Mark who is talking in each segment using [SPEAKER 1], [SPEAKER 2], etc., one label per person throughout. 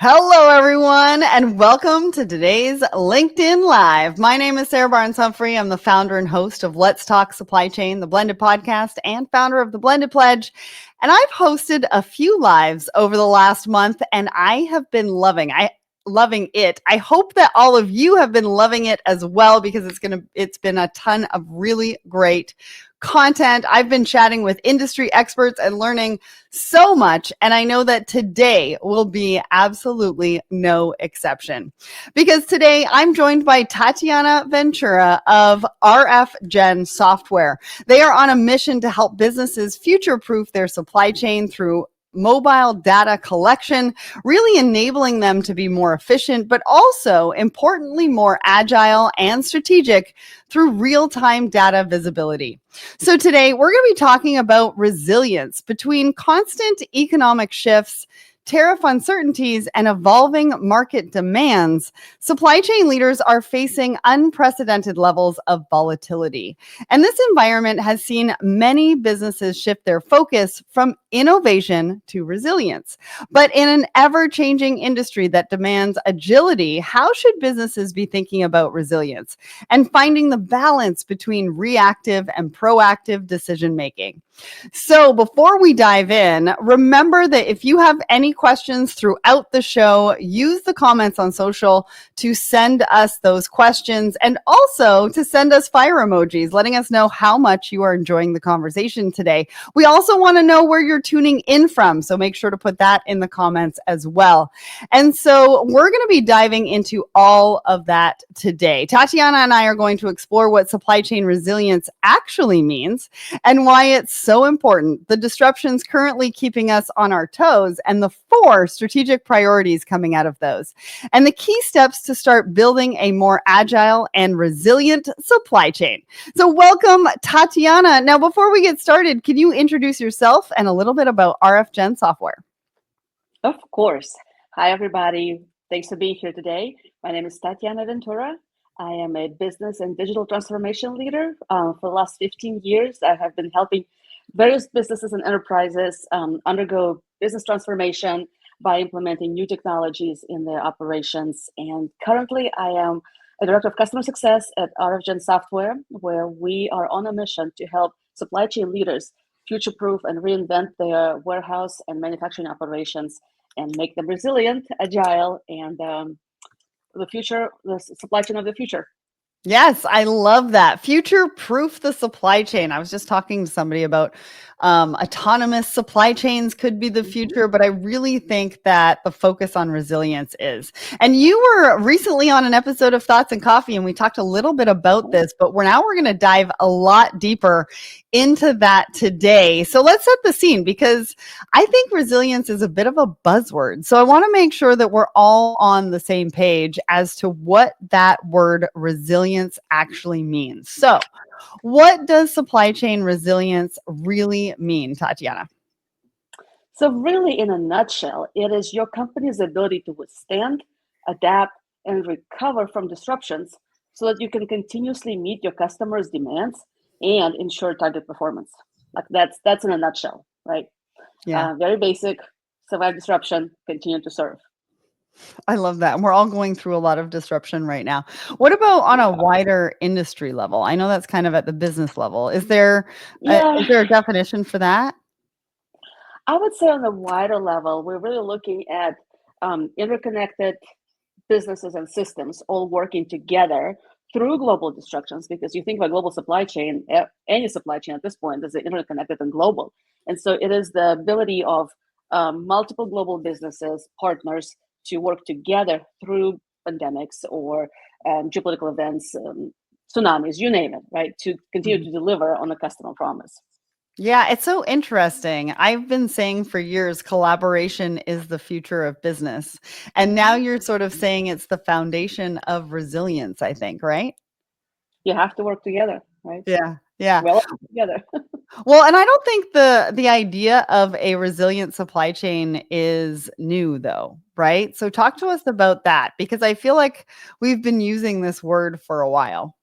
[SPEAKER 1] Hello, everyone, and welcome to today's LinkedIn Live. My name is Sarah Barnes-Humphrey. I'm the founder and host of Let's Talk Supply Chain, the Blended Podcast, and founder of the Blended Pledge. And I've hosted a few lives over the last month, and I have been loving it. I hope that all of you have been loving it as well, because it's been a ton of really great content. I've been chatting with industry experts and learning so much. And I know that today will be absolutely no exception, because today I'm joined by Tatyana Ventura of RFgen Software. They are on a mission to help businesses future-proof their supply chain through mobile data collection, really enabling them to be more efficient, but also importantly, more agile and strategic through real-time data visibility. So today we're going to be talking about resilience between constant economic shifts, tariff uncertainties, and evolving market demands. Supply chain leaders are facing unprecedented levels of volatility. And this environment has seen many businesses shift their focus from innovation to resilience. But in an ever-changing industry that demands agility, how should businesses be thinking about resilience and finding the balance between reactive and proactive decision-making? So before we dive in, remember that if you have any questions throughout the show, use the comments on social to send us those questions, and also to send us fire emojis, letting us know how much you are enjoying the conversation today. We also want to know where you're tuning in from, so make sure to put that in the comments as well. And so we're going to be diving into all of that today. Tatyana and I are going to explore what supply chain resilience actually means and why it's so important, the disruptions currently keeping us on our toes, and the 4 strategic priorities coming out of those, and the key steps to start building a more agile and resilient supply chain. So welcome, Tatyana. Now, before we get started, can you introduce yourself and a little bit about RFgen Software?
[SPEAKER 2] Of course. Hi, everybody. Thanks for being here today. My name is Tatyana Ventura. I am a business and digital transformation leader. For the last 15 years, I have been helping various businesses and enterprises undergo business transformation by implementing new technologies in their operations. And currently, I am a director of customer success at RFgen Software, where we are on a mission to help supply chain leaders future-proof and reinvent their warehouse and manufacturing operations and make them resilient, agile, and the supply chain of the future.
[SPEAKER 1] Yes, I love that. Future-proof the supply chain. I was just talking to somebody about autonomous supply chains could be the future, but I really think that the focus on resilience is. And you were recently on an episode of Thoughts and Coffee, and we talked a little bit about this, but we're going to dive a lot deeper into that today. So let's set the scene, because I think resilience is a bit of a buzzword. So I want to make sure that we're all on the same page as to what that word resilience actually means. So what does supply chain resilience really mean, Tatyana?
[SPEAKER 2] So really, in a nutshell, it is your company's ability to withstand, adapt, and recover from disruptions so that you can continuously meet your customers' demands and ensure target performance. Like that's in a nutshell, right?
[SPEAKER 1] Yeah.
[SPEAKER 2] Very basic: survive disruption, continue to serve.
[SPEAKER 1] I love that. And we're all going through a lot of disruption right now. What about on a wider industry level? I know that's kind of at the business level. Is there
[SPEAKER 2] Yeah,
[SPEAKER 1] a definition for that?
[SPEAKER 2] I would say on the wider level, we're really looking at interconnected businesses and systems all working together through global disruptions. Because you think about global supply chain, any supply chain at this point is interconnected and global. And so it is the ability of multiple global businesses, partners, to work together through pandemics or geopolitical events, tsunamis, you name it, right? To continue to deliver on the customer promise.
[SPEAKER 1] Yeah, it's so interesting. I've been saying for years, collaboration is the future of business. And now you're sort of saying it's the foundation of resilience, I think, right?
[SPEAKER 2] You have to work together, right?
[SPEAKER 1] Yeah. Yeah.
[SPEAKER 2] Well, together.
[SPEAKER 1] Well, and I don't think the idea of a resilient supply chain is new though, right? So talk to us about that, because I feel like we've been using this word for a while.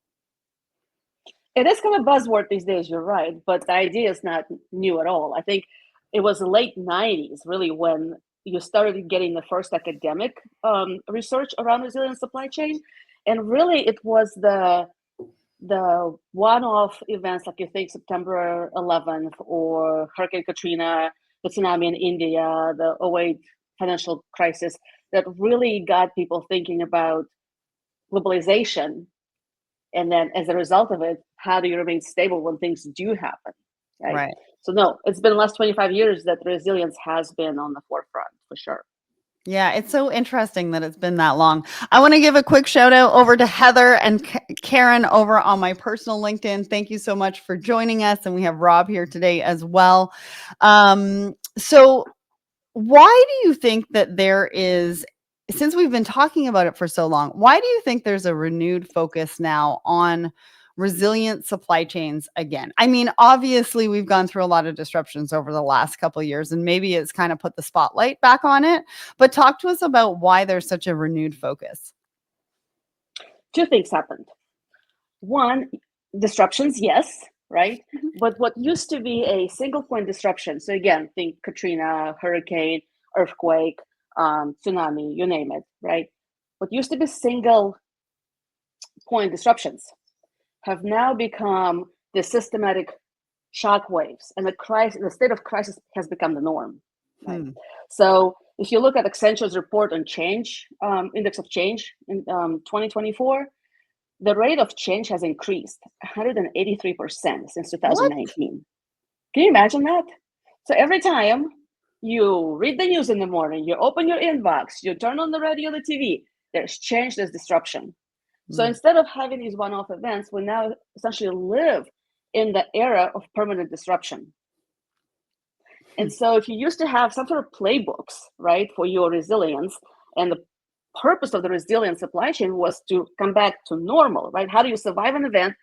[SPEAKER 2] It is kind of buzzword these days, you're right, but the idea is not new at all. I think it was the late 90s, really, when you started getting the first academic research around resilient supply chain. And really, it was the one-off events, like you think September 11th or Hurricane Katrina, the tsunami in India, the '08 financial crisis, that really got people thinking about globalization. And then as a result of it, how do you remain stable when things do happen, right?
[SPEAKER 1] Right.
[SPEAKER 2] So no, it's been the last 25 years that resilience has been on the forefront for sure.
[SPEAKER 1] Yeah, it's so interesting that it's been that long. I want to give a quick shout out over to Heather and Karen over on my personal LinkedIn. Thank you so much for joining us. And we have Rob here today as well. So why do you think that there is, since we've been talking about it for so long, why do you think there's a renewed focus now on resilient supply chains again? I mean, obviously, we've gone through a lot of disruptions over the last couple of years, and maybe it's kind of put the spotlight back on it. But talk to us about why there's such a renewed focus.
[SPEAKER 2] Two things happened. One, disruptions, yes, right?
[SPEAKER 1] Mhm.
[SPEAKER 2] But what used to be a single point disruption, so again, think Katrina, hurricane, earthquake, tsunami, you name it, right? What used to be single point disruptions have now become the systematic shock waves, and the state of crisis has become the norm, right?
[SPEAKER 1] Hmm.
[SPEAKER 2] So if you look at Accenture's report on change, index of change in 2024, the rate of change has increased 183% since
[SPEAKER 1] What?
[SPEAKER 2] 2019. Can you imagine that? So every time you read the news in the morning, you open your inbox, you turn on the radio, the TV, there's change, there's disruption. So
[SPEAKER 1] Hmm.
[SPEAKER 2] instead of having these one-off events, we now essentially live in the era of permanent disruption.
[SPEAKER 1] Hmm.
[SPEAKER 2] And so if you used to have some sort of playbooks, right, for your resilience, and the purpose of the resilient supply chain was to come back to normal, right? How do you survive an event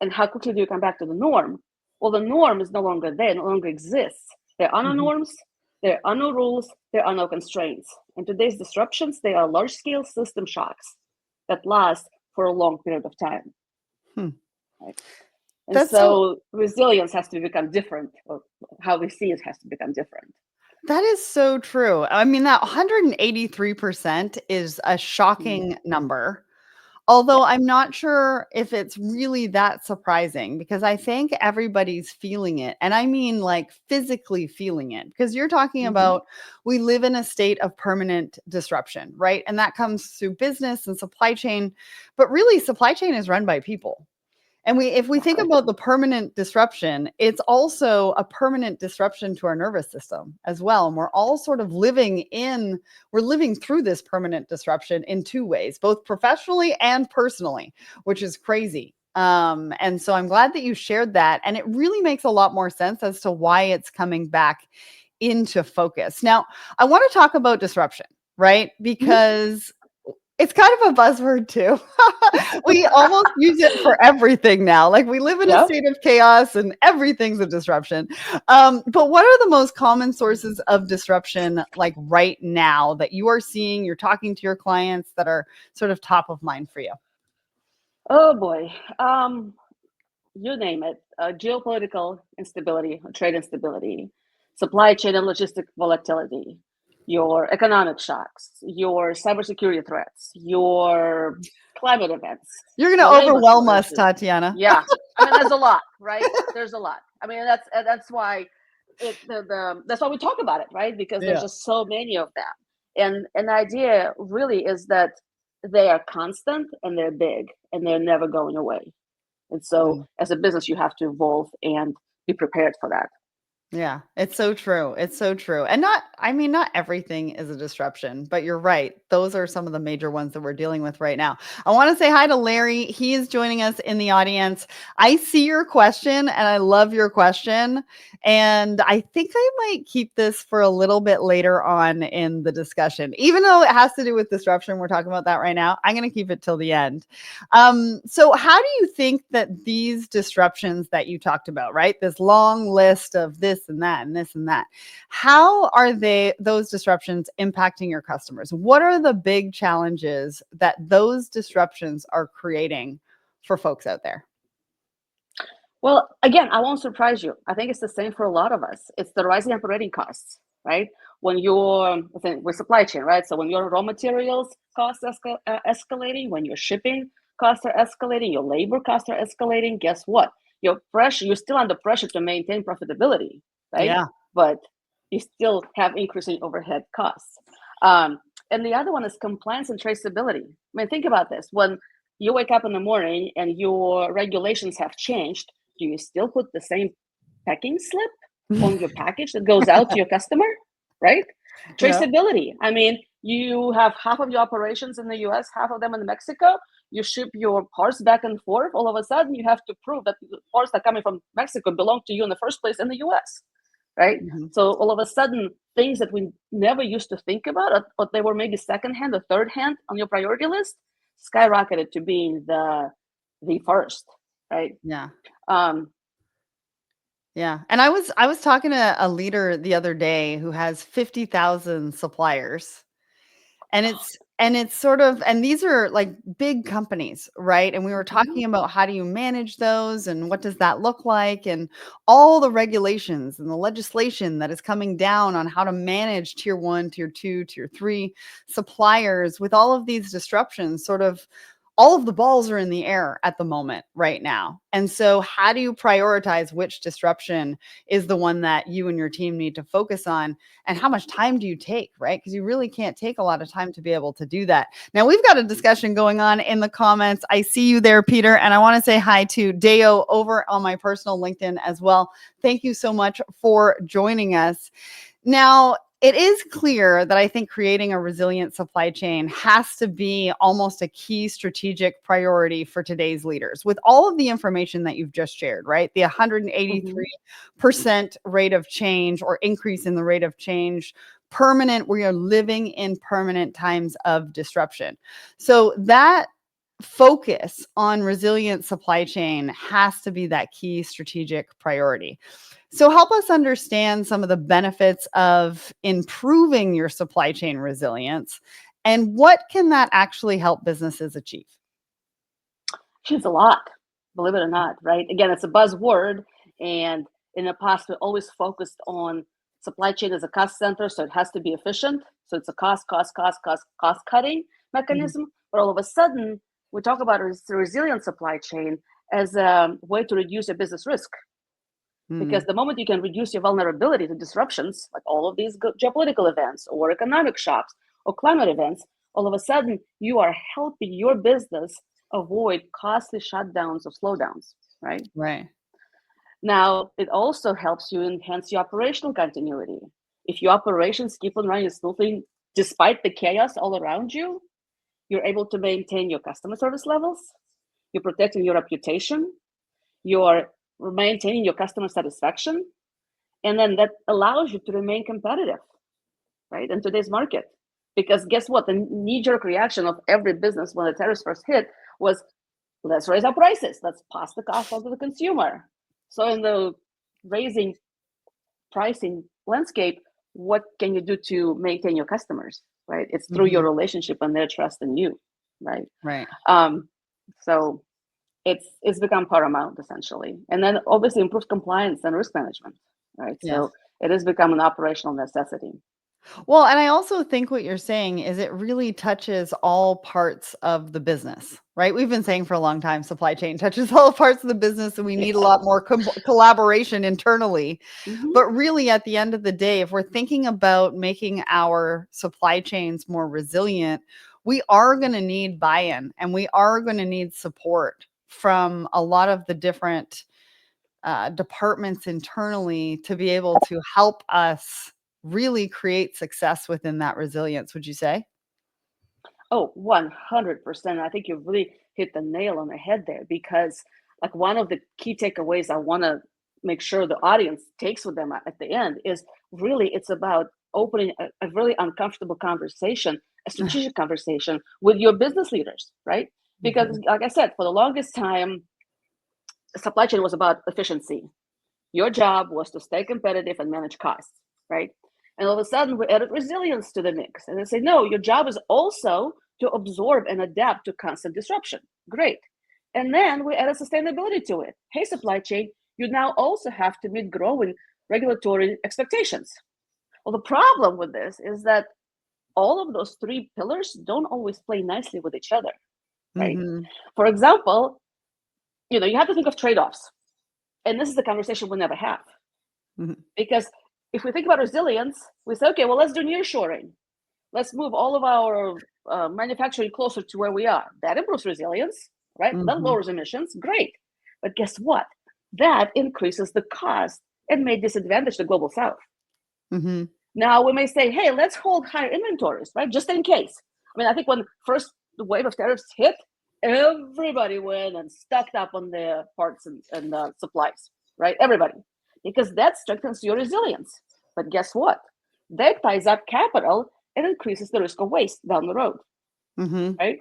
[SPEAKER 2] and how quickly do you come back to the norm? Well, the norm is no longer there, no longer exists. There are no
[SPEAKER 1] Mhm.
[SPEAKER 2] norms, there are no rules, there are no constraints. And today's disruptions, they are large scale system shocks that last for a long period of time.
[SPEAKER 1] Hmm.
[SPEAKER 2] Right? And
[SPEAKER 1] That's so
[SPEAKER 2] so resilience has to become different, or how we see it has to become different.
[SPEAKER 1] That is so true. I mean, that 183% is a
[SPEAKER 2] Mm.
[SPEAKER 1] shocking number.
[SPEAKER 2] Yeah.
[SPEAKER 1] Although I'm not sure if it's really that surprising because I think everybody's feeling it. And I mean, like physically feeling it because you're talking
[SPEAKER 2] Mm-hmm.
[SPEAKER 1] about we live in a state of permanent disruption, right? And that comes through business and supply chain. But really, supply chain is run by people. And if we think
[SPEAKER 2] Exactly.
[SPEAKER 1] about the permanent disruption, it's also a permanent disruption to our nervous system as well. And we're all sort of we're living through this permanent disruption in two ways, both professionally and personally, which is crazy. And so I'm glad that you shared that. And it really makes a lot more sense as to why it's coming back into focus. Now, I want to talk about disruption, right?
[SPEAKER 2] Mhm.
[SPEAKER 1] Because it's kind of a buzzword too. We almost use it for everything now. Like we live in a
[SPEAKER 2] Yeah.
[SPEAKER 1] state of chaos and everything's a disruption. But what are the most common sources of disruption like right now that you are seeing, you're talking to your clients that are sort of top of mind for you?
[SPEAKER 2] Oh boy. You name it. Geopolitical instability, trade instability, supply chain and logistic volatility, your economic shocks, your cybersecurity threats, your climate events,
[SPEAKER 1] You're going to
[SPEAKER 2] your labor
[SPEAKER 1] overwhelm us,
[SPEAKER 2] shortages.
[SPEAKER 1] Tatyana.
[SPEAKER 2] Yeah, I mean, there's a lot, right? There's a lot. I mean, that's why that's why we talk about it, right? Because there's
[SPEAKER 1] Yeah.
[SPEAKER 2] just so many of them, and the idea really is that they are constant and they're big and they're never going away. And so
[SPEAKER 1] Mm.
[SPEAKER 2] as a business, you have to evolve and be prepared for that.
[SPEAKER 1] Yeah, it's so true. It's so true. And I mean, not everything is a disruption, but you're right. Those are some of the major ones that we're dealing with right now. I want to say hi to Larry. He is joining us in the audience. I see your question and I love your question. And I think I might keep this for a little bit later on in the discussion. Even though it has to do with disruption, we're talking about that right now. I'm going to keep it till the end. So how do you think that these disruptions that you talked about, right? This long list of this and that and this and that, how are those disruptions impacting your customers? What are the big challenges that those disruptions are creating for folks out there?
[SPEAKER 2] Well, again, I won't surprise you. I think it's the same for a lot of us. It's the rising operating costs, right? When you're with supply chain, right? So when your raw materials costs escalating, when your shipping costs are escalating, your labor costs are escalating, guess what? You're still under pressure to maintain profitability, right?
[SPEAKER 1] Yeah.
[SPEAKER 2] But you still have increasing overhead costs. And the other one is compliance and traceability. I mean, think about this. When you wake up in the morning and your regulations have changed, do you still put the same packing slip on your package that goes out to your customer, right?
[SPEAKER 1] Yeah.
[SPEAKER 2] Traceability. I mean, you have half of your operations in the US, half of them in Mexico. You ship your parts back and forth. All of a sudden, you have to prove that the parts that are coming from Mexico belong to you in the first place in the US, right?
[SPEAKER 1] Mm-hmm.
[SPEAKER 2] So all of a sudden, things that we never used to think about, or they were maybe secondhand or third hand on your priority list, skyrocketed to being the first, right?
[SPEAKER 1] Yeah.
[SPEAKER 2] Um,
[SPEAKER 1] Yeah. And I was talking to a leader the other day who has 50,000 suppliers. And it's sort of, and these are like big companies, right? And we were
[SPEAKER 2] mhm,
[SPEAKER 1] talking about how do you manage those and what does that look like, and all the regulations and the legislation that is coming down on how to manage tier 1, tier 2, tier 3 suppliers with all of these disruptions. Sort of all of the balls are in the air at the moment right now. And so how do you prioritize which disruption is the one that you and your team need to focus on, and how much time do you take, right? Because you really can't take a lot of time to be able to do that. Now, we've got a discussion going on in the comments. I see you there, Peter, and I want to say hi to Deo over on my personal LinkedIn as well. Thank you so much for joining us. Now, it is clear that I think creating a resilient supply chain has to be almost a key strategic priority for today's leaders. With all of the information that you've just shared, right? The
[SPEAKER 2] mhm.
[SPEAKER 1] 183% rate of change, or increase in the rate of change, permanent. We are living in permanent times of disruption. So that focus on resilient supply chain has to be that key strategic priority. So help us understand some of the benefits of improving your supply chain resilience, and what can that actually help businesses achieve?
[SPEAKER 2] She's a lot, believe it or not, right? Again, it's a buzzword. And in the past, we always focused on supply chain as a cost center. So it has to be efficient. So it's a cost cutting
[SPEAKER 1] Mhm.
[SPEAKER 2] mechanism. But all of a sudden, we talk about the resilient supply chain as a way to reduce your business risk. Because
[SPEAKER 1] Mm,
[SPEAKER 2] the moment you can reduce your vulnerability to disruptions, like all of these geopolitical events or economic shocks or climate events, all of a sudden you are helping your business avoid costly shutdowns or slowdowns, right?
[SPEAKER 1] right.
[SPEAKER 2] Now, it also helps you enhance your operational continuity. If your operations keep on running smoothly despite the chaos all around you, you're able to maintain your customer service levels, you're protecting your reputation, you're maintaining your customer satisfaction, and then that allows you to remain competitive, right, in today's market. Because guess what? The knee-jerk reaction of every business when the tariffs first hit was, let's raise our prices, let's pass the cost on to the consumer. So in the raising pricing landscape, what can you do to maintain your customers, right? It's through your
[SPEAKER 1] Mhm.
[SPEAKER 2] relationship and their trust in you, right?
[SPEAKER 1] Right.
[SPEAKER 2] Um, so it's become paramount essentially, and then obviously improve compliance and risk management, right?
[SPEAKER 1] Yes.
[SPEAKER 2] So it has become an operational necessity.
[SPEAKER 1] Well, and I also think what you're saying is it really touches all parts of the business, right? We've been saying for a long time supply chain touches all parts of the business, and we need a
[SPEAKER 2] Yeah.
[SPEAKER 1] lot more collaboration internally.
[SPEAKER 2] Hmm.
[SPEAKER 1] But really, at the end of the day, if we're thinking about making our supply chains more resilient, we are going to need buy in, and we are going to need support from a lot of the different departments internally to be able to help us really create success within that resilience, would you say?
[SPEAKER 2] Oh, 100%. I think you really hit the nail on the head there, because like one of the key takeaways I want to make sure the audience takes with them at the end is really it's about opening a really uncomfortable conversation, a strategic conversation with your business leaders, right? Because
[SPEAKER 1] Mhm.
[SPEAKER 2] like I said, for the longest time, supply chain was about efficiency. Your job was to stay competitive and manage costs, right? And all of a sudden, we added resilience to the mix. And they say, no, your job is also to absorb and adapt to constant disruption. Great. And then we added sustainability to it. Hey, supply chain, you now also have to meet growing regulatory expectations. Well, the problem with this is that all of those three pillars don't always play nicely with each other, right?
[SPEAKER 1] Mm-hmm.
[SPEAKER 2] For example, you have to think of trade-offs. And this is a conversation we never have.
[SPEAKER 1] Mm-hmm.
[SPEAKER 2] Because if we think about resilience, we say, okay, well, let's do nearshoring. Let's move all of our manufacturing closer to where we are. That improves resilience, right?
[SPEAKER 1] Mm-hmm.
[SPEAKER 2] That lowers emissions. Great. But guess what? That increases the cost and may disadvantage the global south.
[SPEAKER 1] Mm-hmm.
[SPEAKER 2] Now, we may say, hey, let's hold higher inventories, right? Just in case. I mean, I think when first the wave of tariffs hit, everybody went and stocked up on the parts and supplies, right? Everybody, because that strengthens your resilience. But guess what? That ties up capital and increases the risk of waste down the road,
[SPEAKER 1] Mm-hmm.
[SPEAKER 2] right?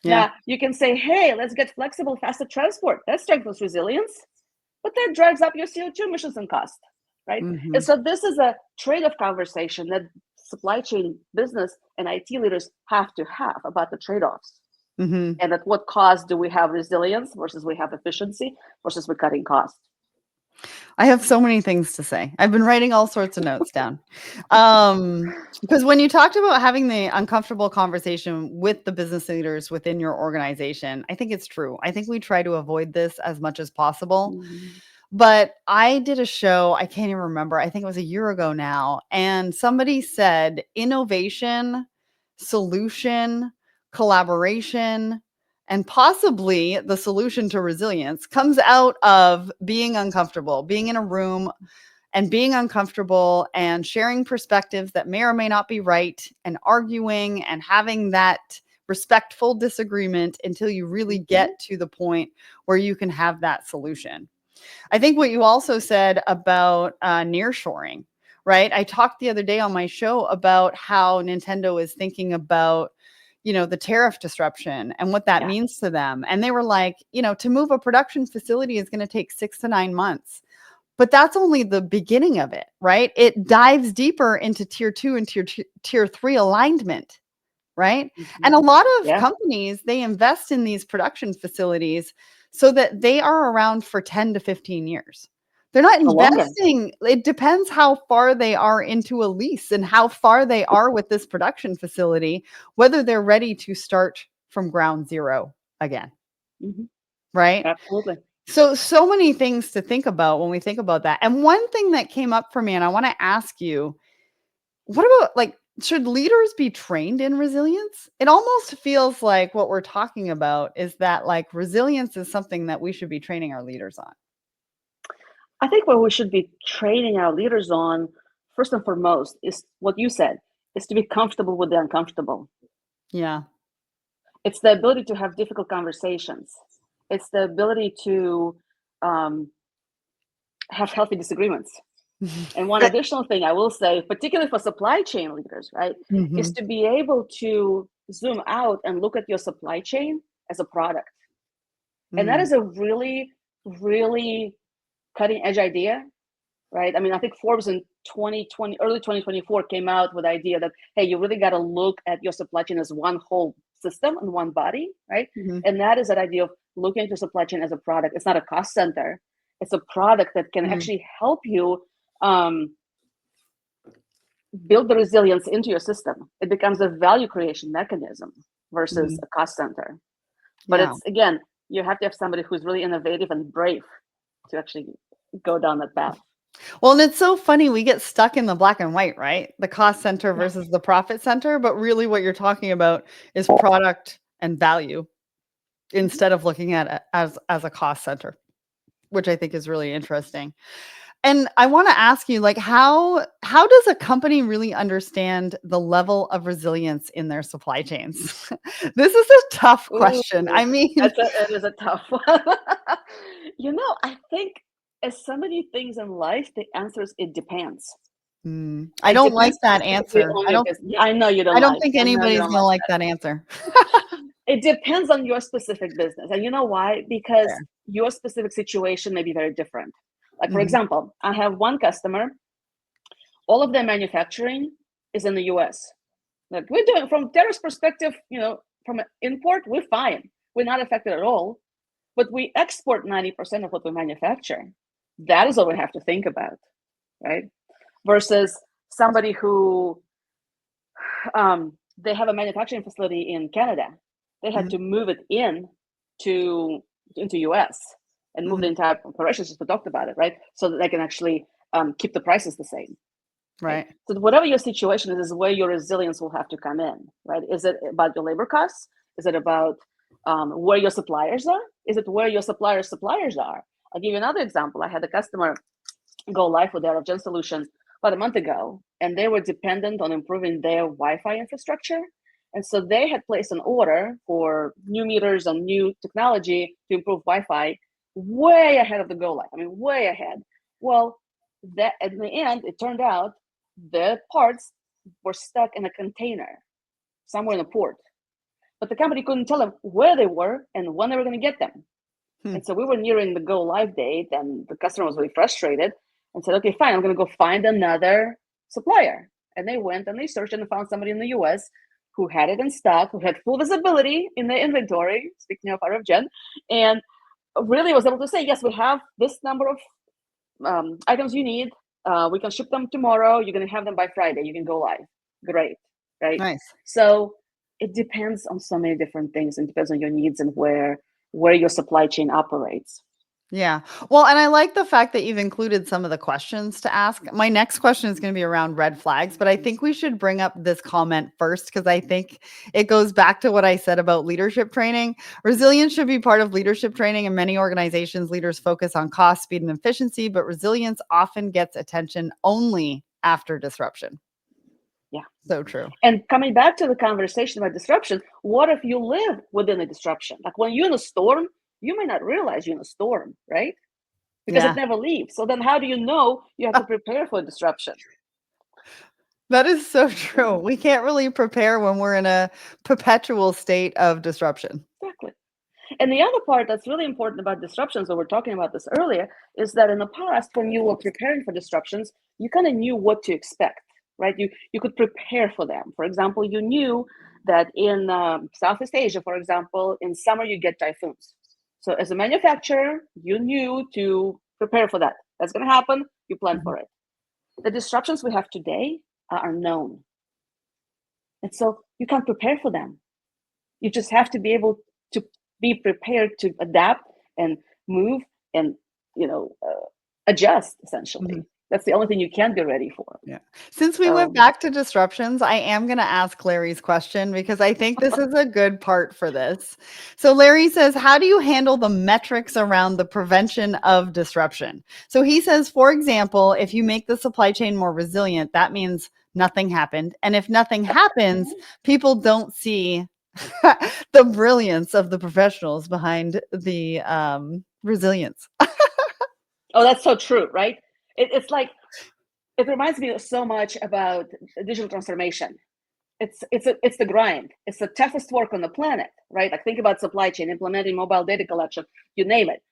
[SPEAKER 1] Yeah.
[SPEAKER 2] Now, you can say, hey, let's get flexible, faster transport. That strengthens resilience, but that drives up your CO2 emissions and cost, right?
[SPEAKER 1] Mm-hmm.
[SPEAKER 2] And so this is a trade-off conversation that supply chain business and IT leaders have to have about the trade-offs.
[SPEAKER 1] Mm-hmm.
[SPEAKER 2] And at what cost do we have resilience versus we have efficiency versus we're cutting costs?
[SPEAKER 1] I have so many things to say. I've been writing all sorts of notes down. Because when you talked about having the uncomfortable conversation with the business leaders within your organization, I think it's true. I think we try to avoid this as much as possible.
[SPEAKER 2] Mm-hmm.
[SPEAKER 1] But I did a show, I can't even remember. I think it was a year ago now. And somebody said innovation, solution, collaboration, and possibly the solution to resilience comes out of being uncomfortable, being in a room and being uncomfortable and sharing perspectives that may or may not be right and arguing and having that respectful disagreement until you really get to the point where you can have that solution. I think what you also said about nearshoring, right? I talked the other day on my show about how Nintendo is thinking about, the tariff disruption and what that means to them. And they were like, to move a production facility is going to take 6 to 9 months. But that's only the beginning of it, right? It dives deeper into tier 2 and tier 3 alignment, right?
[SPEAKER 2] Mm-hmm.
[SPEAKER 1] And a lot of
[SPEAKER 2] Yeah.
[SPEAKER 1] companies, they invest in these production facilities so that they are around for 10 to 15 years. They're not investing. It depends how far they are into a lease and how far they are with this production facility, whether they're ready to start from ground zero again.
[SPEAKER 2] Mm-hmm.
[SPEAKER 1] Right?
[SPEAKER 2] Absolutely.
[SPEAKER 1] So many things to think about when we think about that. And one thing that came up for me, and I want to ask you, what about should leaders be trained in resilience? It almost feels like what we're talking about is that resilience is something that we should be training our leaders on.
[SPEAKER 2] I think what we should be training our leaders on, first and foremost, is what you said, is to be comfortable with the uncomfortable.
[SPEAKER 1] Yeah.
[SPEAKER 2] It's the ability to have difficult conversations. It's the ability to have healthy disagreements. And one additional thing I will say, particularly for supply chain leaders, right, is to be able to zoom out and look at your supply chain as a product. And that is a really, really cutting edge idea, right? I mean, I think Forbes in 2020, early 2024 came out with the idea that, hey, you really got to look at your supply chain as one whole system and one body, right? And that is that idea of looking at your supply chain as a product. It's not a cost center. It's a product that can actually help you build the resilience into your system. It becomes a value creation mechanism versus a cost center. But it's, again, you have to have somebody who's really innovative and brave to actually go down that path.
[SPEAKER 1] Well, and it's so funny. We get stuck in the black and white, right? The cost center versus the profit center. But really what you're talking about is product and value instead of looking at it as a cost center, which I think is really interesting. And I want to ask you, how does a company really understand the level of resilience in their supply chains? This is a tough question.
[SPEAKER 2] Ooh,
[SPEAKER 1] I mean,
[SPEAKER 2] it is a tough one. I think as so many things in life, the answer is it depends.
[SPEAKER 1] I
[SPEAKER 2] It
[SPEAKER 1] don't like
[SPEAKER 2] depends
[SPEAKER 1] that
[SPEAKER 2] specifically
[SPEAKER 1] answer.
[SPEAKER 2] on your business. I know you don't like.
[SPEAKER 1] Think
[SPEAKER 2] I know you
[SPEAKER 1] anybody's
[SPEAKER 2] don't
[SPEAKER 1] gonna
[SPEAKER 2] like
[SPEAKER 1] like
[SPEAKER 2] that.
[SPEAKER 1] that answer.
[SPEAKER 2] It depends on your specific business, and you know why? Because
[SPEAKER 1] Fair.
[SPEAKER 2] your specific situation may be very different. Like for example, I have one customer. All of their manufacturing is in the U.S. Like we're doing from tariffs perspective, from an import, we're fine. We're not affected at all. But we export 90% of what we manufacture. That is what we have to think about, right? Versus somebody who they have a manufacturing facility in Canada. They had to move it into US and move the entire operations, just to talk about it, right? So that they can actually keep the prices the same.
[SPEAKER 1] Right.
[SPEAKER 2] So whatever your situation is where your resilience will have to come in, right? Is it about your labor costs? Is it about where your suppliers are? Is it where your suppliers are? I'll give you another example. I had a customer go live with their RFgen solution about a month ago, and they were dependent on improving their Wi-Fi infrastructure. And so they had placed an order for new meters and new technology to improve Wi-Fi way ahead of the go live. I mean, way ahead. Well, that at the end, it turned out the parts were stuck in a container somewhere in a port, but the company couldn't tell them where they were and when they were going to get them. And so we were nearing the go live date, and the customer was really frustrated and said, okay, fine, I'm going to go find another supplier. And they went and they searched and found somebody in the US who had it in stock, who had full visibility in the inventory, speaking of RFgen, and really was able to say, yes, we have this number of items you need. We can ship them tomorrow. You're going to have them by Friday. You can go live. Great, right?
[SPEAKER 1] Nice.
[SPEAKER 2] So it depends on so many different things, and depends on your needs and where your supply chain operates.
[SPEAKER 1] Yeah. Well, and I like the fact that you've included some of the questions to ask. My next question is going to be around red flags, but I think we should bring up this comment first because I think it goes back to what I said about leadership training. Resilience should be part of leadership training. In many organizations, leaders focus on cost, speed, and efficiency, but resilience often gets attention only after disruption.
[SPEAKER 2] Yeah.
[SPEAKER 1] So true.
[SPEAKER 2] And coming back to the conversation about disruption, what if you live within a disruption? Like when you're in a storm, you may not realize you're in a storm, right? Because it never leaves. So then how do you know you have to prepare for disruption?
[SPEAKER 1] That is so true. We can't really prepare when we're in a perpetual state of disruption.
[SPEAKER 2] Exactly. And the other part that's really important about disruptions, we were talking about this earlier, is that in the past, when you were preparing for disruptions, you kind of knew what to expect, right? You could prepare for them. For example, you knew that in Southeast Asia, for example, in summer, you get typhoons. So as a manufacturer, you knew to prepare for that. That's going to happen. You plan for it. The disruptions we have today are known. And so you can't prepare for them. You just have to be able to be prepared to adapt and move and, adjust, essentially. That's the only thing you can be ready for.
[SPEAKER 1] Yeah. Since we went back to disruptions, I am going to ask Larry's question because I think this is a good part for this. So Larry says, how do you handle the metrics around the prevention of disruption? So he says, for example, if you make the supply chain more resilient, that means nothing happened. And if nothing happens, people don't see the brilliance of the professionals behind the resilience.
[SPEAKER 2] Oh, that's so true, right? It's like, it reminds me so much about digital transformation. It's the grind. It's the toughest work on the planet, right? Like think about supply chain, implementing mobile data collection, you name it.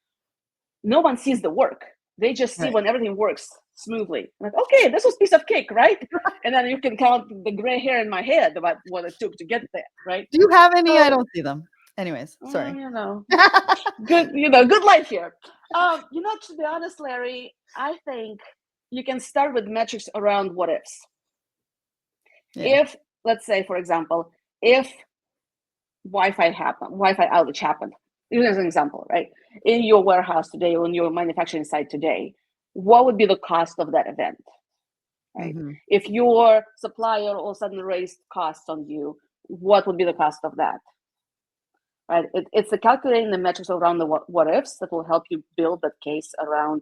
[SPEAKER 2] No one sees the work. They just see when everything works smoothly. Like, okay, this was a piece of cake, right? And then you can count the gray hair in my head about what it took to get there, right?
[SPEAKER 1] Do you have any? I don't see them. Anyways, sorry.
[SPEAKER 2] Good life here. To be honest, Larry, I think you can start with metrics around what ifs. Yeah. If, let's say, for example, if Wi-Fi outage happened, even as an example, right? In your warehouse today, or in your manufacturing site today, what would be the cost of that event? Right? If your supplier all of a sudden raised costs on you, what would be the cost of that? Right? It's the calculating the metrics around the what ifs that will help you build that case around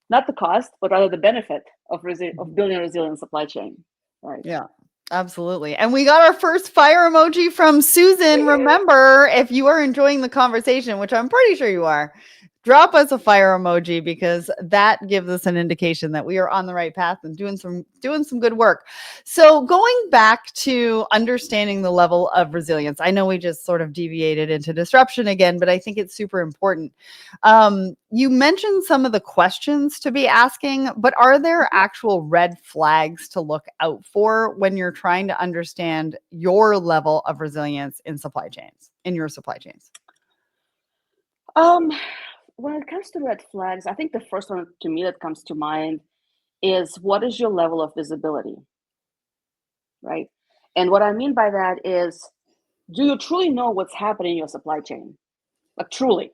[SPEAKER 2] not the cost, but rather the benefit of building a resilient supply chain. Right?
[SPEAKER 1] Yeah. Absolutely. And we got our first fire emoji from Susan. Remember, if you are enjoying the conversation, which I'm pretty sure you are, drop us a fire emoji because that gives us an indication that we are on the right path and doing some good work. So going back to understanding the level of resilience, I know we just sort of deviated into disruption again, but I think it's super important. You mentioned some of the questions to be asking, but are there actual red flags to look out for when you're trying to understand your level of resilience in your supply chains?
[SPEAKER 2] When it comes to red flags, I think the first one to me that comes to mind is what is your level of visibility, right? And what I mean by that is, do you truly know what's happening in your supply chain? Like truly.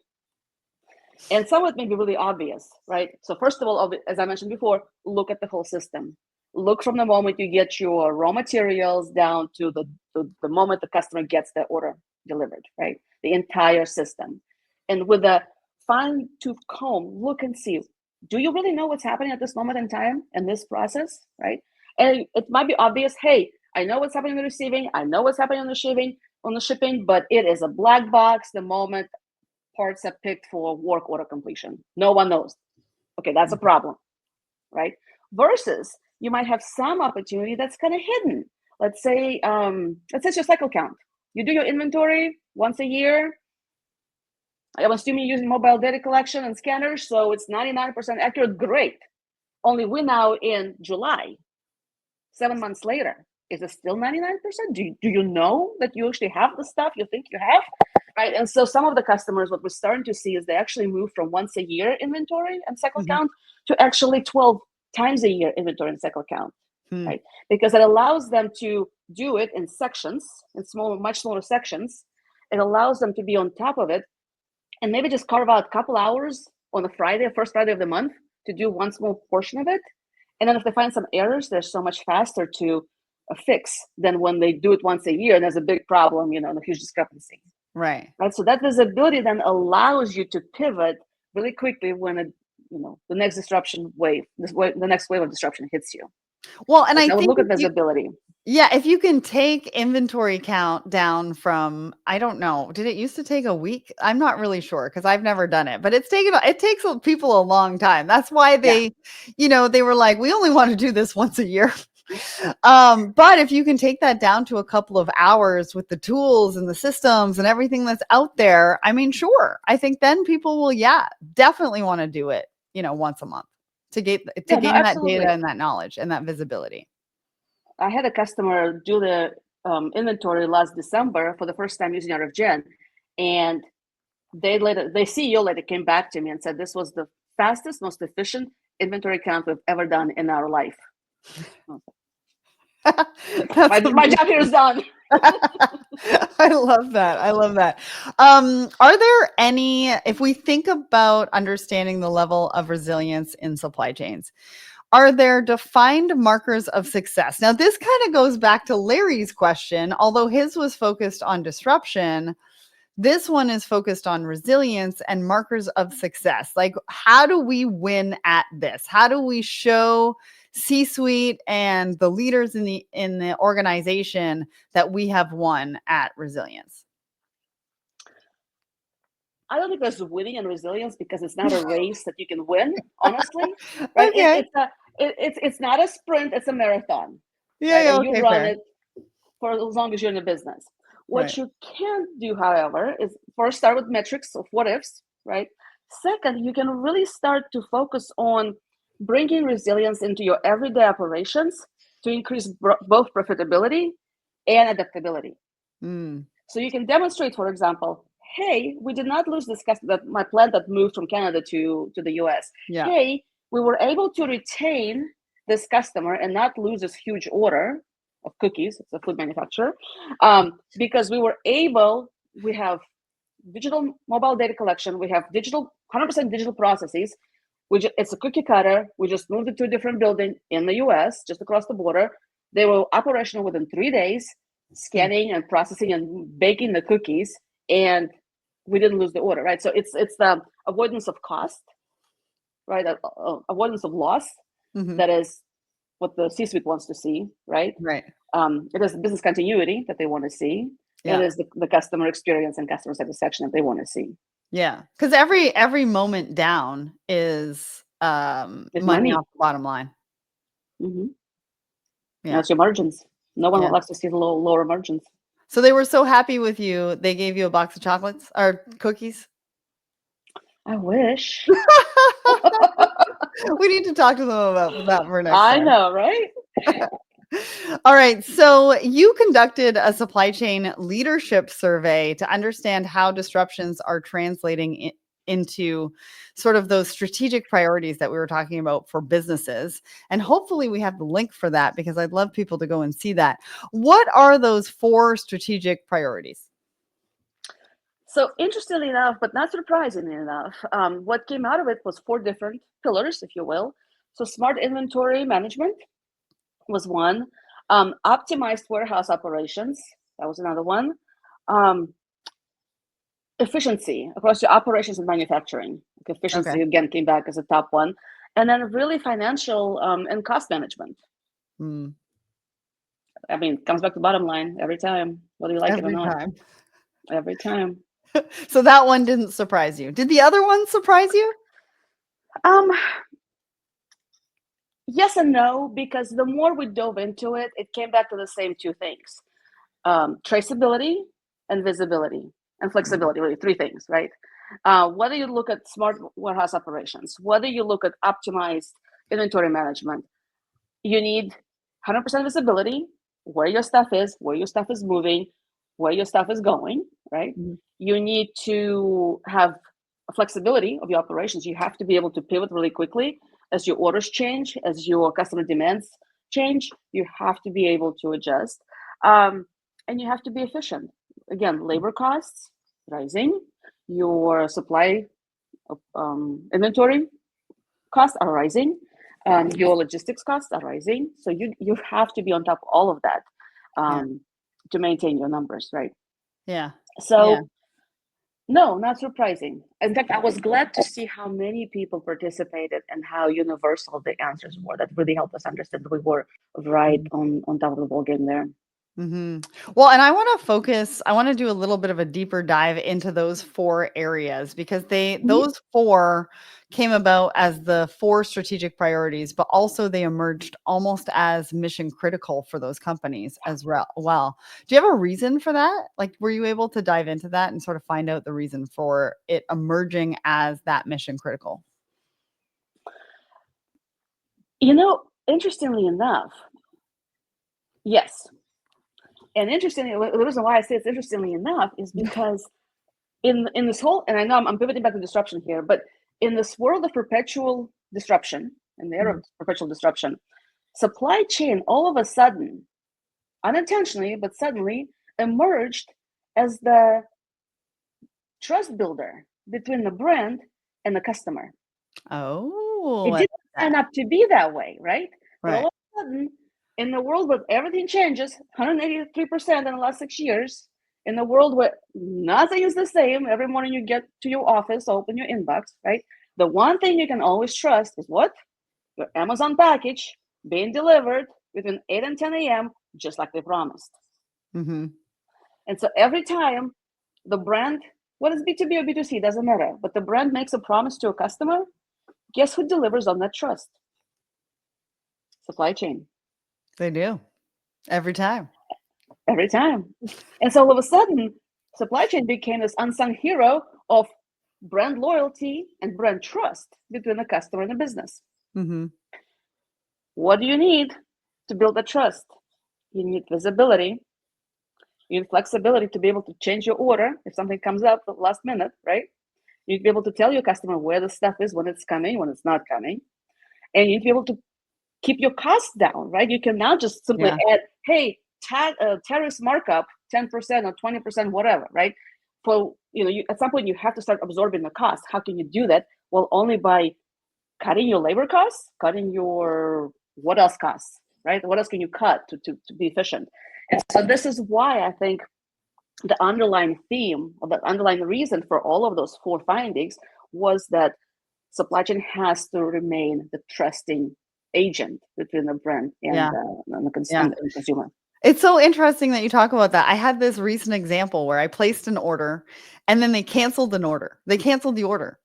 [SPEAKER 2] And some of it may be really obvious, right? So first of all, as I mentioned before, look at the whole system. Look from the moment you get your raw materials down to the moment the customer gets the order delivered, right? The entire system. And with a fine-tooth comb, look and see, do you really know what's happening at this moment in time in this process, right? And it might be obvious, hey, I know what's happening in the receiving, I know what's happening on the shipping, but it is a black box the moment parts are picked for work order completion. No one knows. Okay, that's a problem, right? Versus you might have some opportunity that's kind of hidden. Let's say it's your cycle count. You do your inventory once a year. I'm assuming you're using mobile data collection and scanners, so it's 99% accurate. Great. Only we're now in July, 7 months later. Is it still 99%? Do you know that you actually have the stuff you think you have? Right. And so some of the customers, what we're starting to see is they actually move from once a year inventory and cycle count to actually 12 times a year inventory and cycle count. Right. Because it allows them to do it in sections, in much smaller sections. It allows them to be on top of it and maybe just carve out a couple hours on the first Friday of the month to do one small portion of it. And then if they find some errors, they're so much faster to fix than when they do it once a year and there's a big problem, and a huge discrepancy.
[SPEAKER 1] Right.
[SPEAKER 2] So that visibility then allows you to pivot really quickly when the next disruption wave, the next wave of disruption hits you.
[SPEAKER 1] Well, and I
[SPEAKER 2] would
[SPEAKER 1] think
[SPEAKER 2] look at visibility.
[SPEAKER 1] If you can take inventory count down from, I don't know, did it used to take a week? I'm not really sure because I've never done it, but it takes people a long time. That's why they were like, we only want to do this once a year. But if you can take that down to a couple of hours with the tools and the systems and everything that's out there, I mean, sure. I think then people will, definitely want to do it, once a month to gain that data and that knowledge and that visibility.
[SPEAKER 2] I had a customer do the inventory last December for the first time using RFgen, and the CEO later came back to me and said this was the fastest, most efficient inventory count we've ever done in our life. My job here is done.
[SPEAKER 1] I love that. Are there any, if we think about understanding the level of resilience in supply chains, are there defined markers of success? Now, this kind of goes back to Larry's question, although his was focused on disruption. This one is focused on resilience and markers of success. Like, how do we win at this? How do we show C-suite and the leaders in the organization that we have won at resilience?
[SPEAKER 2] I don't think there's winning and resilience because it's not a race that you can win, honestly. Right?
[SPEAKER 1] Okay.
[SPEAKER 2] It's not a sprint, it's a marathon.
[SPEAKER 1] Yeah,
[SPEAKER 2] right? And
[SPEAKER 1] okay,
[SPEAKER 2] you run
[SPEAKER 1] fair.
[SPEAKER 2] it for as long as you're in the business. What
[SPEAKER 1] Right.
[SPEAKER 2] you can do, however, is first start with metrics of what ifs, right? Second, you can really start to focus on bringing resilience into your everyday operations to increase both profitability and adaptability. So you can demonstrate, for example, hey, we did not lose this customer, my plant that moved from Canada to the US.
[SPEAKER 1] Yeah.
[SPEAKER 2] Hey, we were able to retain this customer and not lose this huge order of cookies. It's a food manufacturer. Because we have digital mobile data collection. We have 100% digital processes. It's a cookie cutter. We just moved it to a different building in the US, just across the border. They were operational within 3 days, scanning and processing and baking the cookies, and we didn't lose the order, right? So it's the avoidance of cost, right? Avoidance of loss. That is what the C-suite wants to see, right?
[SPEAKER 1] Right.
[SPEAKER 2] It is the business continuity that they want to see.
[SPEAKER 1] Yeah.
[SPEAKER 2] It is the customer experience and customer satisfaction that they want to see.
[SPEAKER 1] Yeah, because every moment down is money off the bottom line.
[SPEAKER 2] Mm-hmm.
[SPEAKER 1] Yeah,
[SPEAKER 2] that's your margins. No one likes to see the lower margins.
[SPEAKER 1] So they were so happy with you, they gave you a box of chocolates or cookies?
[SPEAKER 2] I wish.
[SPEAKER 1] We need to talk to them about that for next time.
[SPEAKER 2] I know, right?
[SPEAKER 1] All right. So you conducted a supply chain leadership survey to understand how disruptions are translating into sort of those strategic priorities that we were talking about for businesses. And hopefully we have the link for that because I'd love people to go and see that. What are those 4 strategic priorities?
[SPEAKER 2] So interestingly enough, but not surprisingly enough, what came out of it was 4 different pillars, if you will. So smart inventory management was one. Optimized warehouse operations, that was another one. Efficiency across your operations and manufacturing. Efficiency, again, came back as a top one. And then really financial and cost management. I mean, it comes back to bottom line every time, whether you like it or not. Every time.
[SPEAKER 1] So that one didn't surprise you. Did the other one surprise you?
[SPEAKER 2] Yes and no, because the more we dove into it, it came back to the same 2 things. Traceability and visibility and flexibility, really 3 things, right? Whether you look at smart warehouse operations, whether you look at optimized inventory management, you need 100% visibility, where your stuff is moving, where your stuff is going, right? You need to have a flexibility of your operations. You have to be able to pivot really quickly as your orders change, as your customer demands change. You have to be able to adjust, and you have to be efficient. Again, labor costs rising, your supply inventory costs are rising, your logistics costs are rising. So you have to be on top of all of that to maintain your numbers, right?
[SPEAKER 1] Yeah.
[SPEAKER 2] So no, not surprising. In fact, I was glad to see how many people participated and how universal the answers were. That really helped us understand that we were right on top of the ballgame there.
[SPEAKER 1] Well, and I want to do a little bit of a deeper dive into those 4 areas because those 4 came about as the 4 strategic priorities, but also they emerged almost as mission critical for those companies as well. Do you have a reason for that? Like, were you able to dive into that and sort of find out the reason for it emerging as that mission critical?
[SPEAKER 2] Interestingly enough, yes. And interestingly, the reason why I say it's interestingly enough is because in this whole, and I know I'm pivoting back to disruption here, but in this world of perpetual disruption, in the era of perpetual disruption, supply chain all of a sudden, unintentionally, but suddenly emerged as the trust builder between the brand and the customer.
[SPEAKER 1] Oh,
[SPEAKER 2] it didn't sign up to be that way, right? But
[SPEAKER 1] right.
[SPEAKER 2] all of a sudden, in the world where everything changes 183% in the last 6 years, in the world where nothing is the same, every morning you get to your office, open your inbox, right? The one thing you can always trust is what? Your Amazon package being delivered between 8 and 10 a.m., just like they promised. And so every time the brand, whether it's B2B or B2C, doesn't matter, but the brand makes a promise to a customer, guess who delivers on that trust? Supply chain.
[SPEAKER 1] They do. Every time.
[SPEAKER 2] Every time. And so all of a sudden, supply chain became this unsung hero of brand loyalty and brand trust between the customer and the business. What do you need to build that trust? You need visibility. You need flexibility to be able to change your order if something comes up at the last minute, right? You need to be able to tell your customer where the stuff is, when it's coming, when it's not coming. And you need to be able to keep your costs down, right? You can now just simply add, hey, tariffs markup 10% or 20%, whatever, right? For at some point you have to start absorbing the cost. How can you do that? Well, only by cutting your labor costs, cutting your what else costs, right? What else can you cut to be efficient? And so this is why I think the underlying theme or the underlying reason for all of those 4 findings was that supply chain has to remain the trusting agent between the brand and the consumer.
[SPEAKER 1] It's so interesting that you talk about that. I had this recent example where I placed an order and then they canceled an order. They canceled the order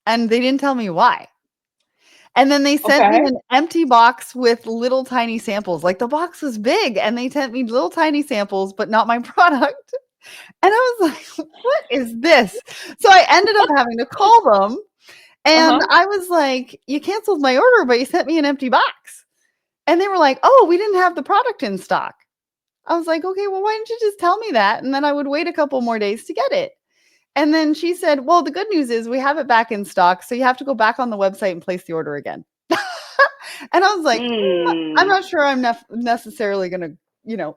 [SPEAKER 1] and they didn't tell me why. And then they sent me an empty box with little tiny samples. Like the box was big and they sent me little tiny samples, but not my product. And I was like, what is this? So I ended up having to call them. And I was like, you canceled my order, but you sent me an empty box. And they were like, oh, we didn't have the product in stock. I was like, okay, well, why didn't you just tell me that? And then I would wait a couple more days to get it. And then she said, well, the good news is we have it back in stock. So you have to go back on the website and place the order again. And I was like, I'm not sure I'm necessarily going to,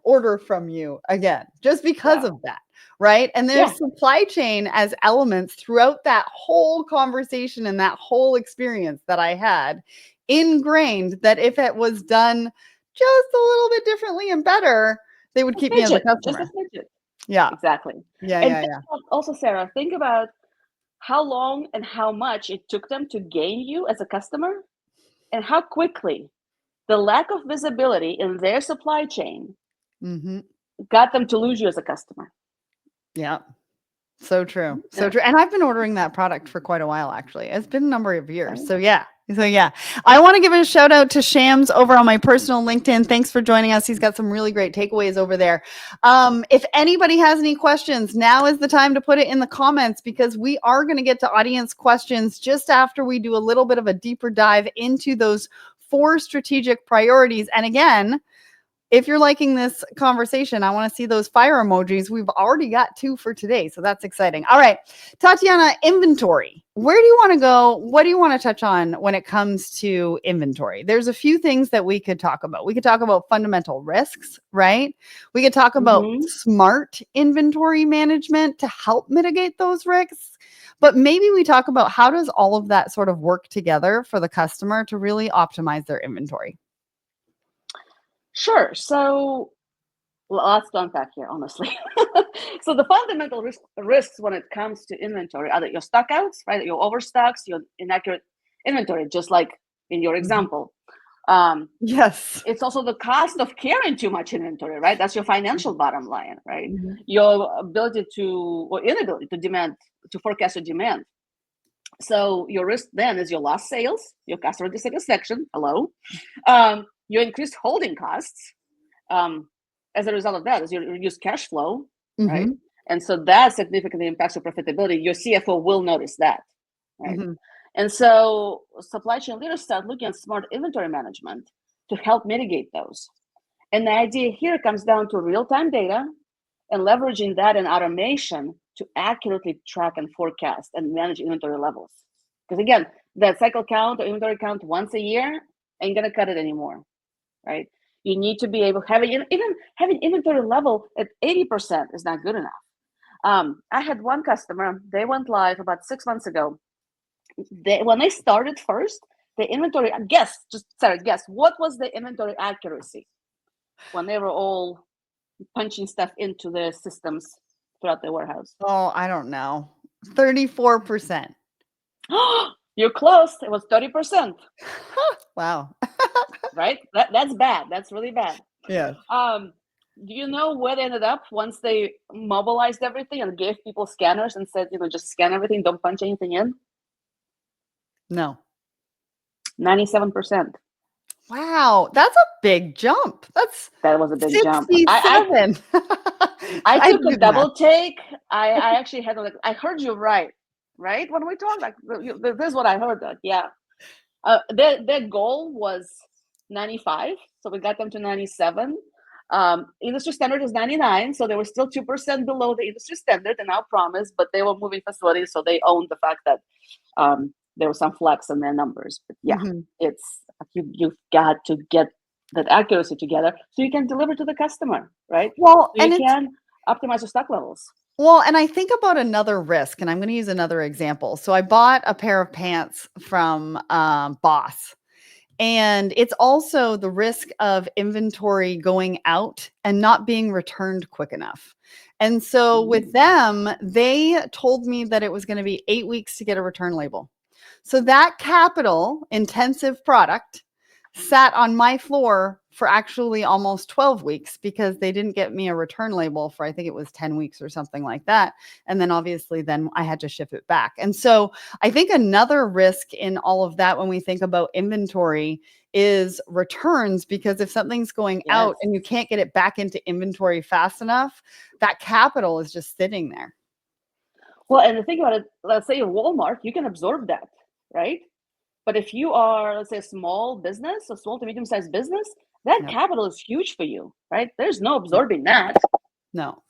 [SPEAKER 1] order from you again, just because of that. Right. And there's supply chain as elements throughout that whole conversation and that whole experience that I had ingrained that if it was done just a little bit differently and better, they would keep me as a customer.
[SPEAKER 2] Just a smidget.
[SPEAKER 1] Yeah.
[SPEAKER 2] Exactly.
[SPEAKER 1] Yeah.
[SPEAKER 2] And
[SPEAKER 1] Yeah.
[SPEAKER 2] also, Sarah, think about how long and how much it took them to gain you as a customer and how quickly the lack of visibility in their supply chain got them to lose you as a customer.
[SPEAKER 1] Yeah. So true. So true. And I've been ordering that product for quite a while, actually. It's been a number of years. So yeah. I want to give a shout out to Shams over on my personal LinkedIn. Thanks for joining us. He's got some really great takeaways over there. If anybody has any questions, now is the time to put it in the comments because we are going to get to audience questions just after we do a little bit of a deeper dive into those 4 strategic priorities. And again, if you're liking this conversation, I want to see those fire emojis. We've already got 2 for today, so that's exciting. All right, Tatyana, inventory. Where do you want to go? What do you want to touch on when it comes to inventory? There's a few things that we could talk about. We could talk about fundamental risks, right? We could talk about smart inventory management to help mitigate those risks. But maybe we talk about how does all of that sort of work together for the customer to really optimize their inventory?
[SPEAKER 2] Sure. So lots to unpack here, honestly. So the fundamental risks when it comes to inventory are that your stockouts, right? Your overstocks, your inaccurate inventory, just like in your example.
[SPEAKER 1] Yes.
[SPEAKER 2] It's also the cost of carrying too much inventory, right? That's your financial bottom line, right? Your ability or inability to forecast your demand. So your risk then is your lost sales, your customer dissatisfaction, your increased holding costs. As a result of that, is your reduced cash flow, right? And so that significantly impacts your profitability. Your CFO will notice that, right? And so supply chain leaders start looking at smart inventory management to help mitigate those. And the idea here comes down to real-time data and leveraging that in automation to accurately track and forecast and manage inventory levels. Because again, that cycle count or inventory count once a year ain't gonna cut it anymore, right? You need to be able having inventory level at 80% is not good enough. I had one customer, they went live about 6 months ago. When they started first, the inventory, guess what was the inventory accuracy when they were all punching stuff into their systems throughout the warehouse?
[SPEAKER 1] Oh, I don't know. 34%.
[SPEAKER 2] You're close. It was 30%.
[SPEAKER 1] Wow.
[SPEAKER 2] Right? That's bad. That's really bad.
[SPEAKER 1] Yeah.
[SPEAKER 2] Do you know where they ended up once they mobilized everything and gave people scanners and said, just scan everything, don't punch anything in?
[SPEAKER 1] No.
[SPEAKER 2] 97%.
[SPEAKER 1] Wow, that's a big jump.
[SPEAKER 2] That was a big jump.
[SPEAKER 1] 67.
[SPEAKER 2] I took a double take. I actually had I heard you right when we talked. This is what I heard. Their goal was 95, so we got them to 97. Industry standard is 99, so they were still 2% below the industry standard and our promise, but they were moving facilities, so they owned the fact that there was some flex in their numbers. But it's you've got to get that accuracy together so you can deliver to the customer, right?
[SPEAKER 1] Well,
[SPEAKER 2] so you can optimize your stock levels.
[SPEAKER 1] Well, and I think about another risk, and I'm going to use another example. So I bought a pair of pants from Boss. And it's also the risk of inventory going out and not being returned quick enough. And so with them, they told me that it was going to be 8 weeks to get a return label. So that capital intensive product sat on my floor for actually almost 12 weeks because they didn't get me a return label for, I think it was 10 weeks or something like that. And then obviously then I had to ship it back. And so I think another risk in all of that when we think about inventory is returns, because if something's going out and you can't get it back into inventory fast enough, that capital is just sitting there.
[SPEAKER 2] Well, and the thing about it, let's say Walmart, you can absorb that, right? But if you are, let's say, a small business, a small to medium-sized business, that capital is huge for you, right? There's no absorbing that.
[SPEAKER 1] No.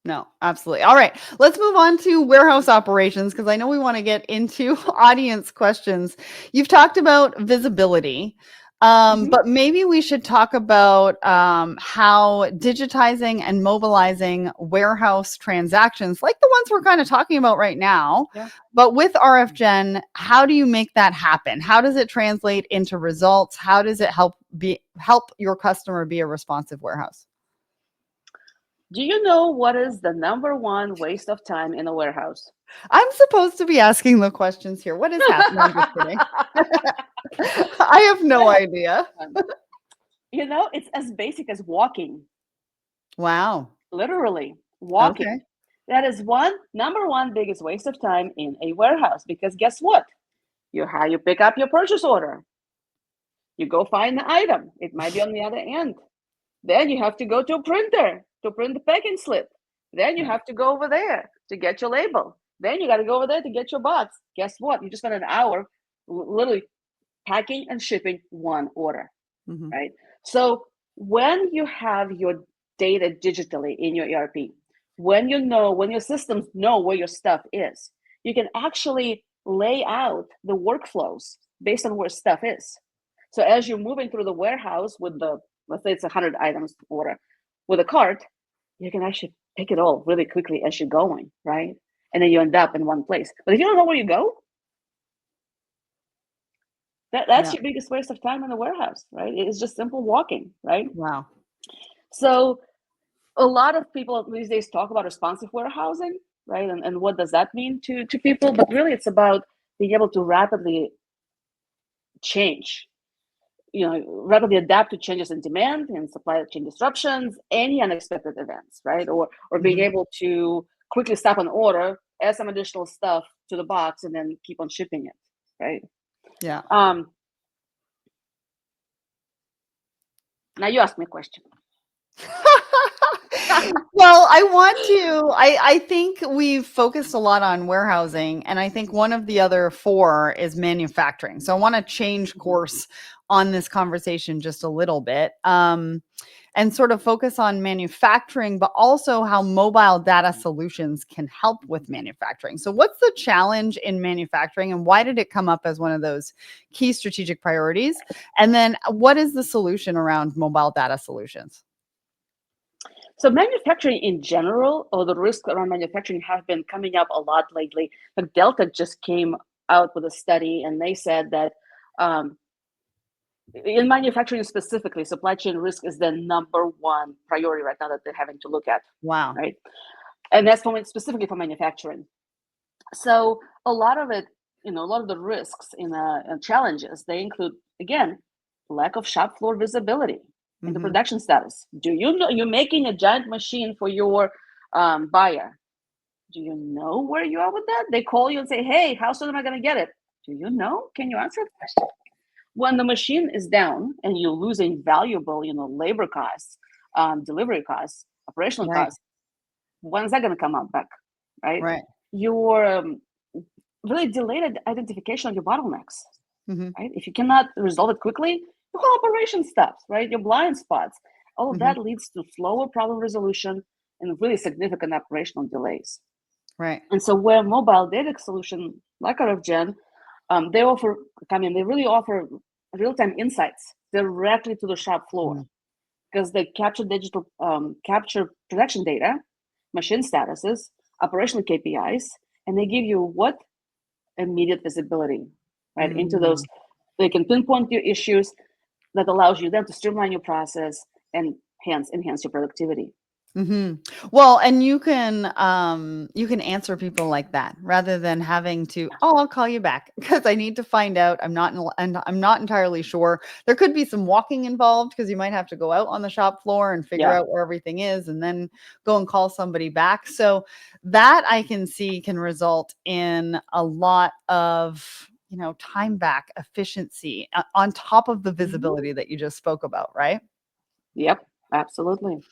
[SPEAKER 1] No, absolutely. All right, let's move on to warehouse operations because I know we want to get into audience questions. You've talked about visibility,
[SPEAKER 2] Mhm.
[SPEAKER 1] but maybe we should talk about how digitizing and mobilizing warehouse transactions, like the ones we're kind of talking about right now,
[SPEAKER 2] Yeah.
[SPEAKER 1] but with RFgen, how do you make that happen? How does it translate into results? How does it help your customer be a responsive warehouse?
[SPEAKER 2] Do you know what is the number one waste of time in a warehouse?
[SPEAKER 1] I'm supposed to be asking the questions here. What is happening? I'm just kidding. I have no
[SPEAKER 2] Yeah.
[SPEAKER 1] idea.
[SPEAKER 2] It's as basic as walking,
[SPEAKER 1] Wow.
[SPEAKER 2] literally walking.
[SPEAKER 1] Okay.
[SPEAKER 2] That is number one biggest waste of time in a warehouse because guess what? You pick up your purchase order. You go find the item. It might be on the other end. Then you have to go to a printer to print the packing slip. Then you
[SPEAKER 1] Right.
[SPEAKER 2] have to go over there to get your label. Then you got to go over there to get your box. Guess what? You just spent an hour literally packing and shipping one order,
[SPEAKER 1] Mm-hmm.
[SPEAKER 2] right? So when you have your data digitally in your ERP, when your systems know where your stuff is, you can actually lay out the workflows based on where stuff is. So as you're moving through the warehouse with let's say it's 100 items order with a cart, you can actually pick it all really quickly as you're going, right? And then you end up in one place. But if you don't know where you go, that's
[SPEAKER 1] Yeah.
[SPEAKER 2] your biggest waste of time in the warehouse, right? It's just simple walking, right?
[SPEAKER 1] Wow.
[SPEAKER 2] So a lot of people these days talk about responsive warehousing, right? And what does that mean to people? But really it's about being able to rapidly change, rapidly adapt to changes in demand and supply chain disruptions, any unexpected events, right? Or being
[SPEAKER 1] Mm-hmm.
[SPEAKER 2] able to quickly stop an order, add some additional stuff to the box, and then keep on shipping it, right?
[SPEAKER 1] Yeah.
[SPEAKER 2] Um, Now you ask me a question.
[SPEAKER 1] Well, I think we've focused a lot on warehousing, and I think one of the other four is manufacturing. So I want to change course on this conversation just a little bit. And sort of focus on manufacturing, but also how mobile data solutions can help with manufacturing. So, what's the challenge in manufacturing, and why did it come up as one of those key strategic priorities? And then, what is the solution around mobile data solutions?
[SPEAKER 2] So manufacturing in general, or the risks around manufacturing have been coming up a lot lately. Like Delta just came out with a study, and they said that um, in manufacturing specifically, supply chain risk is the number one priority right now that they're having to look at,
[SPEAKER 1] Wow.
[SPEAKER 2] right? And that's specifically for manufacturing. So a lot of it, a lot of the risks and challenges, they include, again, lack of shop floor visibility into
[SPEAKER 1] Hmm.
[SPEAKER 2] production status. Do you know you're making a giant machine for your buyer? Do you know where you are with that? They call you and say, hey, how soon am I going to get it? Do you know? Can you answer the question? When the machine is down and you're losing valuable, labor costs, delivery costs, operational
[SPEAKER 1] Right.
[SPEAKER 2] costs, when's that going to come out back, right?
[SPEAKER 1] Right.
[SPEAKER 2] Your really delayed identification of your bottlenecks,
[SPEAKER 1] Hmm.
[SPEAKER 2] right? If you cannot resolve it quickly, the whole operation stops, right? Your blind spots, all of
[SPEAKER 1] Hmm.
[SPEAKER 2] that leads to slower problem resolution and really significant operational delays.
[SPEAKER 1] Right.
[SPEAKER 2] And so where mobile data solution like RFgen, they really offer real-time insights directly to the shop floor
[SPEAKER 1] Mm.
[SPEAKER 2] because they capture production data, machine statuses, operational KPIs, and they give you what? Immediate visibility, right? Into those,
[SPEAKER 1] Mm.
[SPEAKER 2] they can pinpoint your issues that allows you then to streamline your process and hence enhance your productivity.
[SPEAKER 1] Hmm. Well, and you can answer people like that rather than having to, oh, I'll call you back because I need to find out. And I'm not entirely sure. There could be some walking involved because you might have to go out on the shop floor and figure
[SPEAKER 2] Yeah.
[SPEAKER 1] out where everything is and then go and call somebody back. So that I can see can result in a lot of time back efficiency on top of the
[SPEAKER 2] Mm-hmm.
[SPEAKER 1] visibility that you just spoke about, right?
[SPEAKER 2] Yep, absolutely.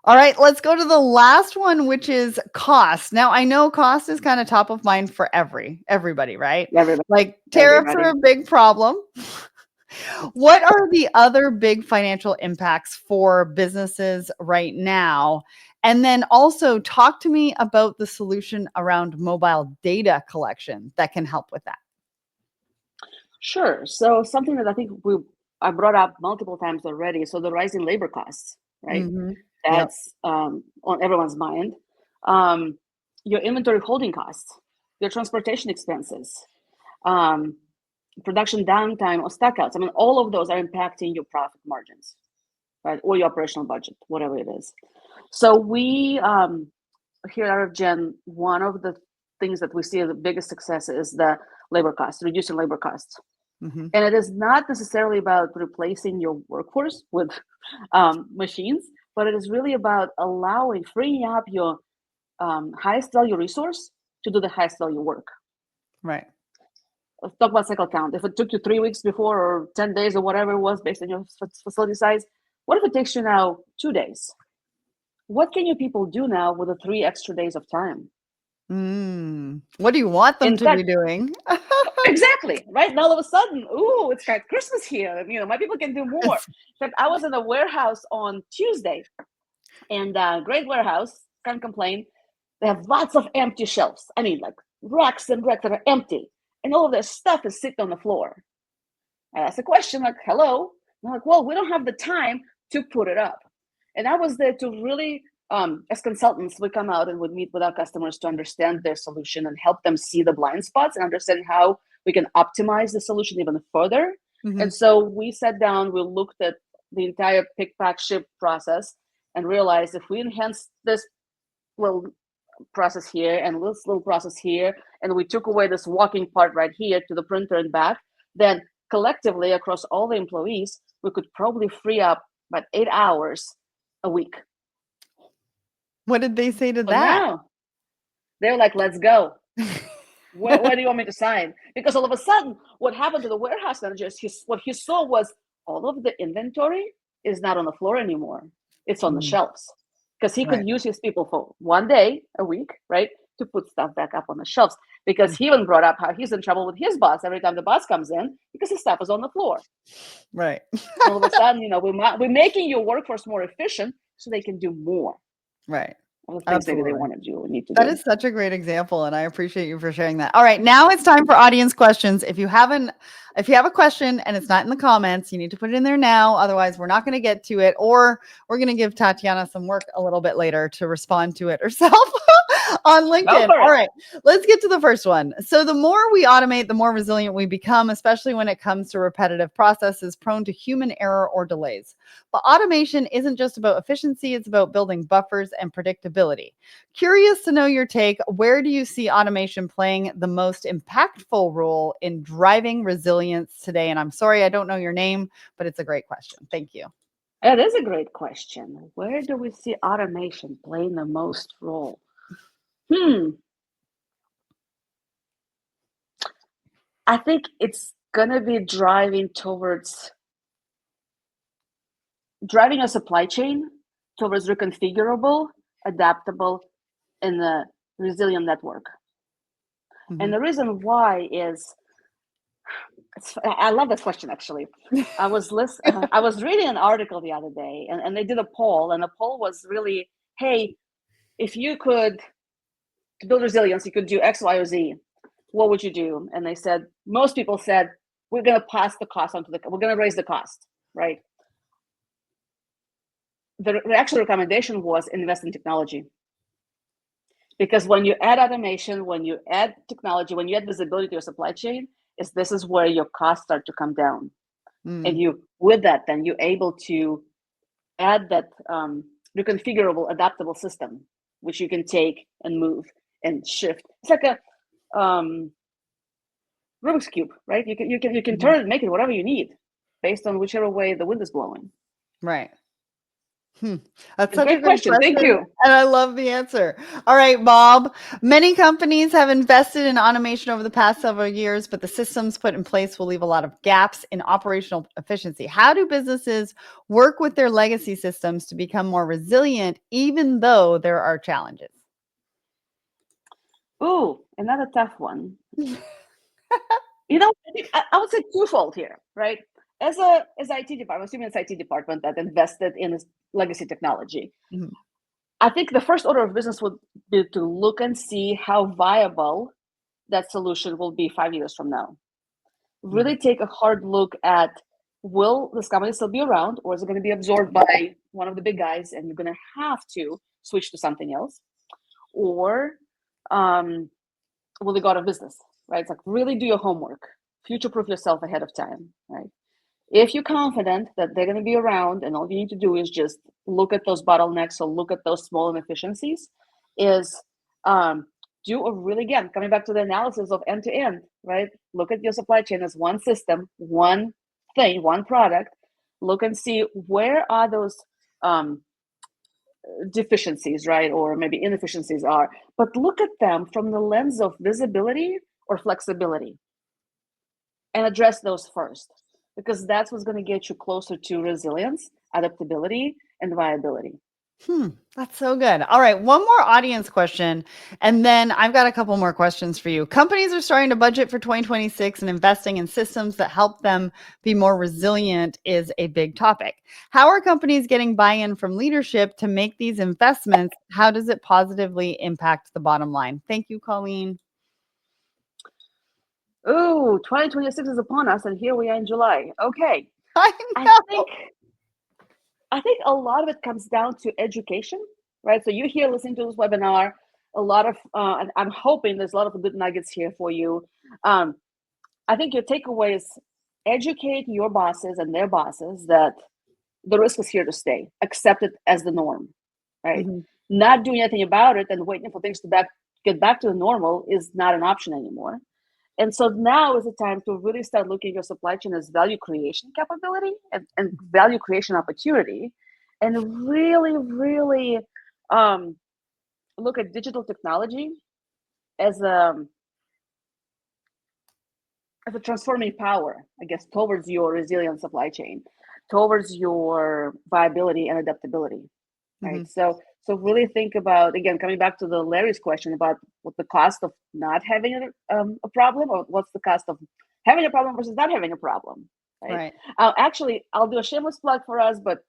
[SPEAKER 1] All right, let's go to the last one, which is cost. Now, I know cost is kind of top of mind for everybody, right?
[SPEAKER 2] Everybody,
[SPEAKER 1] Like tariffs are
[SPEAKER 2] everybody.
[SPEAKER 1] a big problem. What are the other big financial impacts for businesses right now? And then also talk to me about the solution around mobile data collection that can help with that.
[SPEAKER 2] Sure. So something that I brought up multiple times already. So the rising labor costs, right?
[SPEAKER 1] Mm-hmm. Yep.
[SPEAKER 2] That's on everyone's mind. Um, your inventory holding costs, your transportation expenses, um, production downtime or stockouts. I mean, all of those are impacting your profit margins, right? Or your operational budget, whatever it is. So we here at RFgen, one of the things that we see as the biggest success is the labor costs, reducing labor costs.
[SPEAKER 1] Mm-hmm.
[SPEAKER 2] And it is not necessarily about replacing your workforce with machines, but it is really about freeing up your highest value resource to do the highest value work.
[SPEAKER 1] Right.
[SPEAKER 2] Let's talk about cycle count. If it took you 3 weeks before or 10 days or whatever it was based on your facility size, what if it takes you now 2 days? What can your people do now with the 3 extra days of time?
[SPEAKER 1] What do you want them to
[SPEAKER 2] Instead,
[SPEAKER 1] be doing?
[SPEAKER 2] exactly, right? And all of a sudden, ooh, it's got Christmas here. My people can do more. In fact, I was in a warehouse on Tuesday, and great warehouse, can't complain. They have lots of empty shelves. I mean, like racks and racks that are empty, and all of their stuff is sitting on the floor. I asked a question like, hello. And I'm like, well, we don't have the time to put it up. And I was there to really, as consultants, we come out and would meet with our customers to understand their solution and help them see the blind spots and understand how we can optimize the solution even further.
[SPEAKER 1] Mm-hmm.
[SPEAKER 2] And so we sat down, we looked at the entire pick, pack, ship process and realized if we enhance this little process here and this little process here, and we took away this walking part right here to the printer and back, then collectively across all the employees, we could probably free up about 8 hours a week.
[SPEAKER 1] What did they say to
[SPEAKER 2] But
[SPEAKER 1] that?
[SPEAKER 2] now they're like, let's go. Where do you want me to sign? Because all of a sudden, what happened to the warehouse managers, what he saw was all of the inventory is not on the floor anymore. It's on the shelves. Because he
[SPEAKER 1] Right.
[SPEAKER 2] could use his people for 1 day a week, right, to put stuff back up on the shelves. Because he even brought up how he's in trouble with his boss every time the boss comes in because his stuff is on the floor.
[SPEAKER 1] Right.
[SPEAKER 2] All of a sudden, we're making your workforce more efficient so they can do more.
[SPEAKER 1] Right.
[SPEAKER 2] All the things maybe they
[SPEAKER 1] Absolutely.
[SPEAKER 2] want to do or need to
[SPEAKER 1] That
[SPEAKER 2] do.
[SPEAKER 1] is such a great example, and I appreciate you for sharing that. All right, now it's time for audience questions. If you have a question and it's not in the comments, you need to put it in there now. Otherwise, we're not going to get to it, or we're going to give Tatyana some work a little bit later to respond to it herself on LinkedIn. All right, let's get to the first one. So the more we automate, the more resilient we become, especially when it comes to repetitive processes prone to human error or delays. But automation isn't just about efficiency, it's about building buffers and predictability. Curious to know your take. Where do you see automation playing the most impactful role in driving resilience today? And I'm sorry, I don't know your name, but it's a great question. Thank you.
[SPEAKER 2] It is a great question. Where do we see automation playing the most role? I think it's going to be driving a supply chain towards reconfigurable, adaptable, and a resilient network.
[SPEAKER 1] Mm-hmm.
[SPEAKER 2] And the reason why is, I love this question actually. I was reading an article the other day, and they did a poll, and the poll was really, hey, if you could to build resilience, you could do X, Y, or Z. What would you do? And most people said, we're going to pass the cost we're going to raise the cost, right? The actual recommendation was invest in technology. Because when you add automation, when you add technology, when you add visibility to your supply chain, this is where your costs start to come down. And with that, then you're able to add that reconfigurable, adaptable system, which you can take and move and shift. It's like a Rubik's cube, right? You can turn it and make it whatever you need, based on whichever way the wind is blowing.
[SPEAKER 1] Right. That's such
[SPEAKER 2] a great question. Thank you.
[SPEAKER 1] And I love the answer. All right, Bob. Many companies have invested in automation over the past several years, but the systems put in place will leave a lot of gaps in operational efficiency. How do businesses work with their legacy systems to become more resilient, even though there are challenges?
[SPEAKER 2] Ooh, another tough one. I would say twofold here, right? as IT department, assuming it's IT department that invested in this legacy technology,
[SPEAKER 1] Mhm.
[SPEAKER 2] I think the first order of business would be to look and see how viable that solution will be 5 years from now. Really take a hard look at, will this company still be around, or is it going to be absorbed by one of the big guys and you're going to have to switch to something else? Or will they go out of business, right? It's like, really do your homework, future-proof yourself ahead of time, right? If you're confident that they're going to be around and all you need to do is just look at those bottlenecks or look at those small inefficiencies, is do a really, again, coming back to the analysis of end to end, right? Look at your supply chain as one system, one thing, one product. Look and see where are those deficiencies, right? Or maybe inefficiencies are, but look at them from the lens of visibility or flexibility and address those first, because that's what's going to get you closer to resilience, adaptability, and viability.
[SPEAKER 1] That's so good. All right, one more audience question, and then I've got a couple more questions for you. Companies are starting to budget for 2026, and investing in systems that help them be more resilient is a big topic. How are companies getting buy-in from leadership to make these investments? How does it positively impact the bottom line? Thank you, Colleen.
[SPEAKER 2] Oh, 2026 is upon us, and here we are in July. Okay,
[SPEAKER 1] I
[SPEAKER 2] I
[SPEAKER 1] know.
[SPEAKER 2] think I think a lot of it comes down to education, right? So you're here listening to this webinar. A lot of, and I'm hoping there's a lot of good nuggets here for you. I think your takeaway is educate your bosses and their bosses that the risk is here to stay. Accept it as the norm, right?
[SPEAKER 1] Mhm.
[SPEAKER 2] Not doing anything about it and waiting for things to get back to the normal is not an option anymore. And so now is the time to really start looking at your supply chain as value creation capability and value creation opportunity, and really, really look at digital technology as a transforming power, I guess, towards your resilient supply chain, towards your viability and adaptability, right?
[SPEAKER 1] Mhm.
[SPEAKER 2] So really think about, again, coming back to the Larry's question about what the cost of not having a problem, or what's the cost of having a problem versus not having a problem, right?
[SPEAKER 1] Right.
[SPEAKER 2] Actually, I'll do a shameless plug for us, but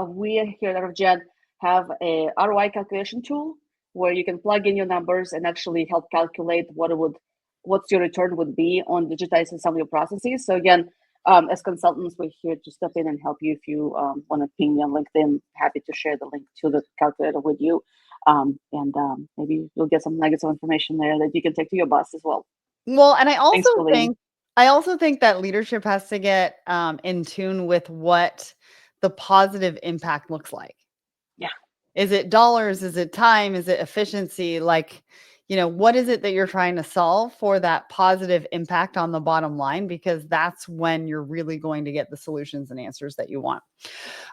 [SPEAKER 2] we here at RFgen have a ROI calculation tool where you can plug in your numbers and actually help calculate what's your return would be on digitizing some of your processes. So again, as consultants, we're here to step in and help you. If you want to ping me on LinkedIn, happy to share the link to the calculator with you. And maybe you'll get some nuggets of information there that you can take to your boss as well.
[SPEAKER 1] Well, and
[SPEAKER 2] Thanks, Colleen.
[SPEAKER 1] I also think that leadership has to get in tune with what the positive impact looks like.
[SPEAKER 2] Yeah.
[SPEAKER 1] Is it dollars? Is it time? Is it efficiency? Like, what is it that you're trying to solve for that positive impact on the bottom line? Because that's when you're really going to get the solutions and answers that you want.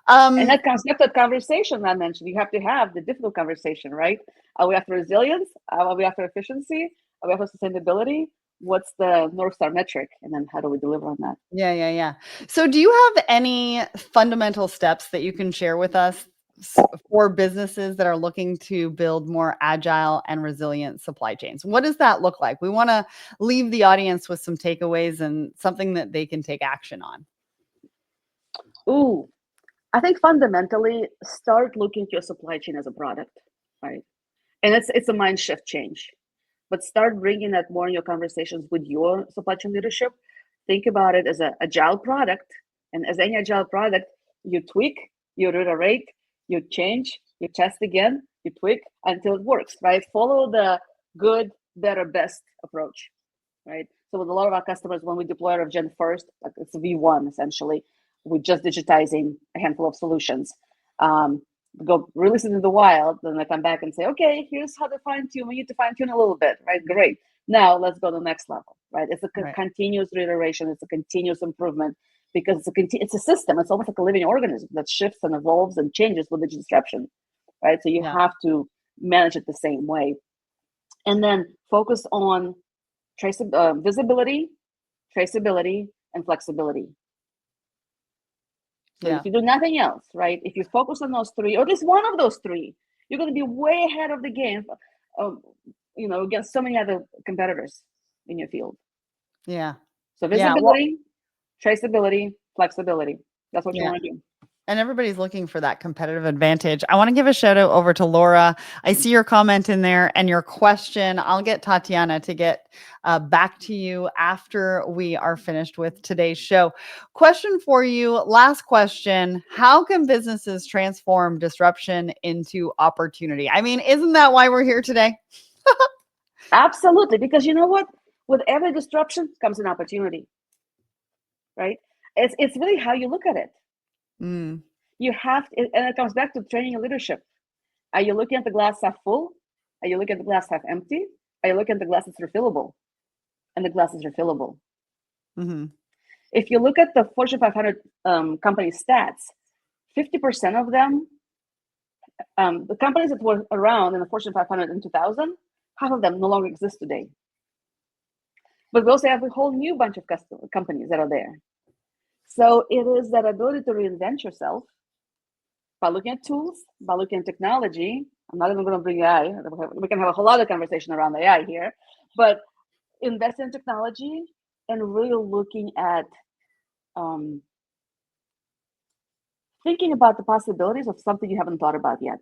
[SPEAKER 2] And that comes back to that conversation I mentioned. You have to have the difficult conversation, right? Are we after resilience? Are we after efficiency? Are we after sustainability? What's the North Star metric? And then how do we deliver on that?
[SPEAKER 1] Yeah. So do you have any fundamental steps that you can share with us for businesses that are looking to build more agile and resilient supply chains? What does that look like? We want to leave the audience with some takeaways and something that they can take action on.
[SPEAKER 2] Ooh, I think fundamentally start looking at your supply chain as a product, right? And it's a mind shift change, but start bringing that more in your conversations with your supply chain leadership. Think about it as an agile product, and as any agile product, you tweak, you reiterate, you change, you test again, you tweak until it works, right? Follow the good, better, best approach, right? So with a lot of our customers, when we deploy RFgen first, like it's V1 essentially, we're just digitizing a handful of solutions. Go release it in the wild, then I come back and say, okay, here's how to fine tune. We need to fine tune a little bit, right? Great. Now let's go to the next level, right? It's a continuous reiteration. It's a continuous improvement because it's a system. It's almost like a living organism that shifts and evolves and changes with the disruption, right? So you have to manage it the same way, and then focus on visibility, traceability, and flexibility. So if you do nothing else, right? If you focus on those three, or at least one of those three, you're going to be way ahead of the game, against so many other competitors in your field.
[SPEAKER 1] Yeah.
[SPEAKER 2] So visibility, traceability, flexibility. That's what you
[SPEAKER 1] Yeah.
[SPEAKER 2] want to do.
[SPEAKER 1] And everybody's looking for that competitive advantage. I want to give a shout out over to Laura. I see your comment in there and your question. I'll get Tatyana to get back to you after we are finished with today's show. Question for you. Last question. How can businesses transform disruption into opportunity? I mean, isn't that why we're here today?
[SPEAKER 2] Absolutely, because you know what? With every disruption comes an opportunity, right? It's really how you look at it.
[SPEAKER 1] Mm.
[SPEAKER 2] You have to, and it comes back to training and leadership. Are you looking at the glass half full? Are you looking at the glass half empty? Are you looking at the glass that's refillable? And the glass is refillable.
[SPEAKER 1] Mm-hmm.
[SPEAKER 2] If you look at the Fortune 500 company stats, 50% of them, the companies that were around in the Fortune 500 in 2000, half of them no longer exist today. But we also have a whole new bunch of companies that are there. So it is that ability to reinvent yourself by looking at tools, by looking at technology. I'm not even going to bring AI. We can have a whole lot of conversation around AI here, but invest in technology and really looking at thinking about the possibilities of something you haven't thought about yet.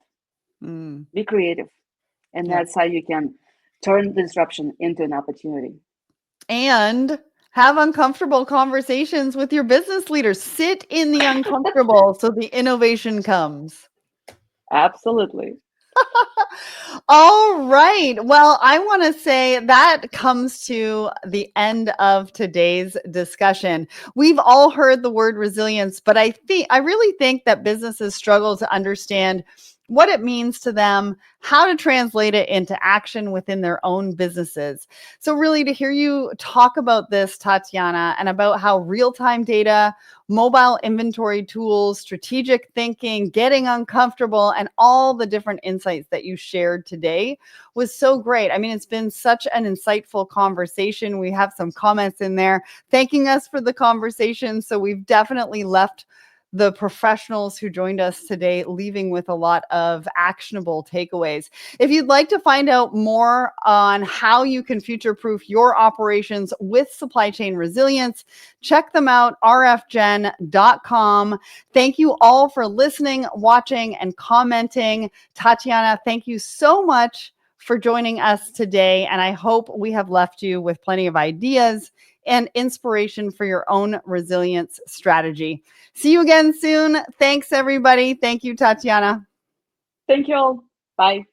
[SPEAKER 2] Be creative. And that's how you can turn the disruption into an opportunity.
[SPEAKER 1] And have uncomfortable conversations with your business leaders. Sit in the uncomfortable so the innovation comes.
[SPEAKER 2] Absolutely.
[SPEAKER 1] All right. Well, I want to say that comes to the end of today's discussion. We've all heard the word resilience, but I really think that businesses struggle to understand what it means to them, how to translate it into action within their own businesses. So really to hear you talk about this, Tatyana, and about how real-time data, mobile inventory tools, strategic thinking, getting uncomfortable, and all the different insights that you shared today was so great. I mean, it's been such an insightful conversation. We have some comments in there thanking us for the conversation. So we've definitely left the professionals who joined us today leaving with a lot of actionable takeaways. If you'd like to find out more on how you can future-proof your operations with supply chain resilience, check them out, rfgen.com. Thank you all for listening, watching, and commenting. Tatyana, thank you so much for joining us today, and I hope we have left you with plenty of ideas and inspiration for your own resilience strategy. See you again soon. Thanks, everybody. Thank you, Tatyana.
[SPEAKER 2] Thank you all. Bye.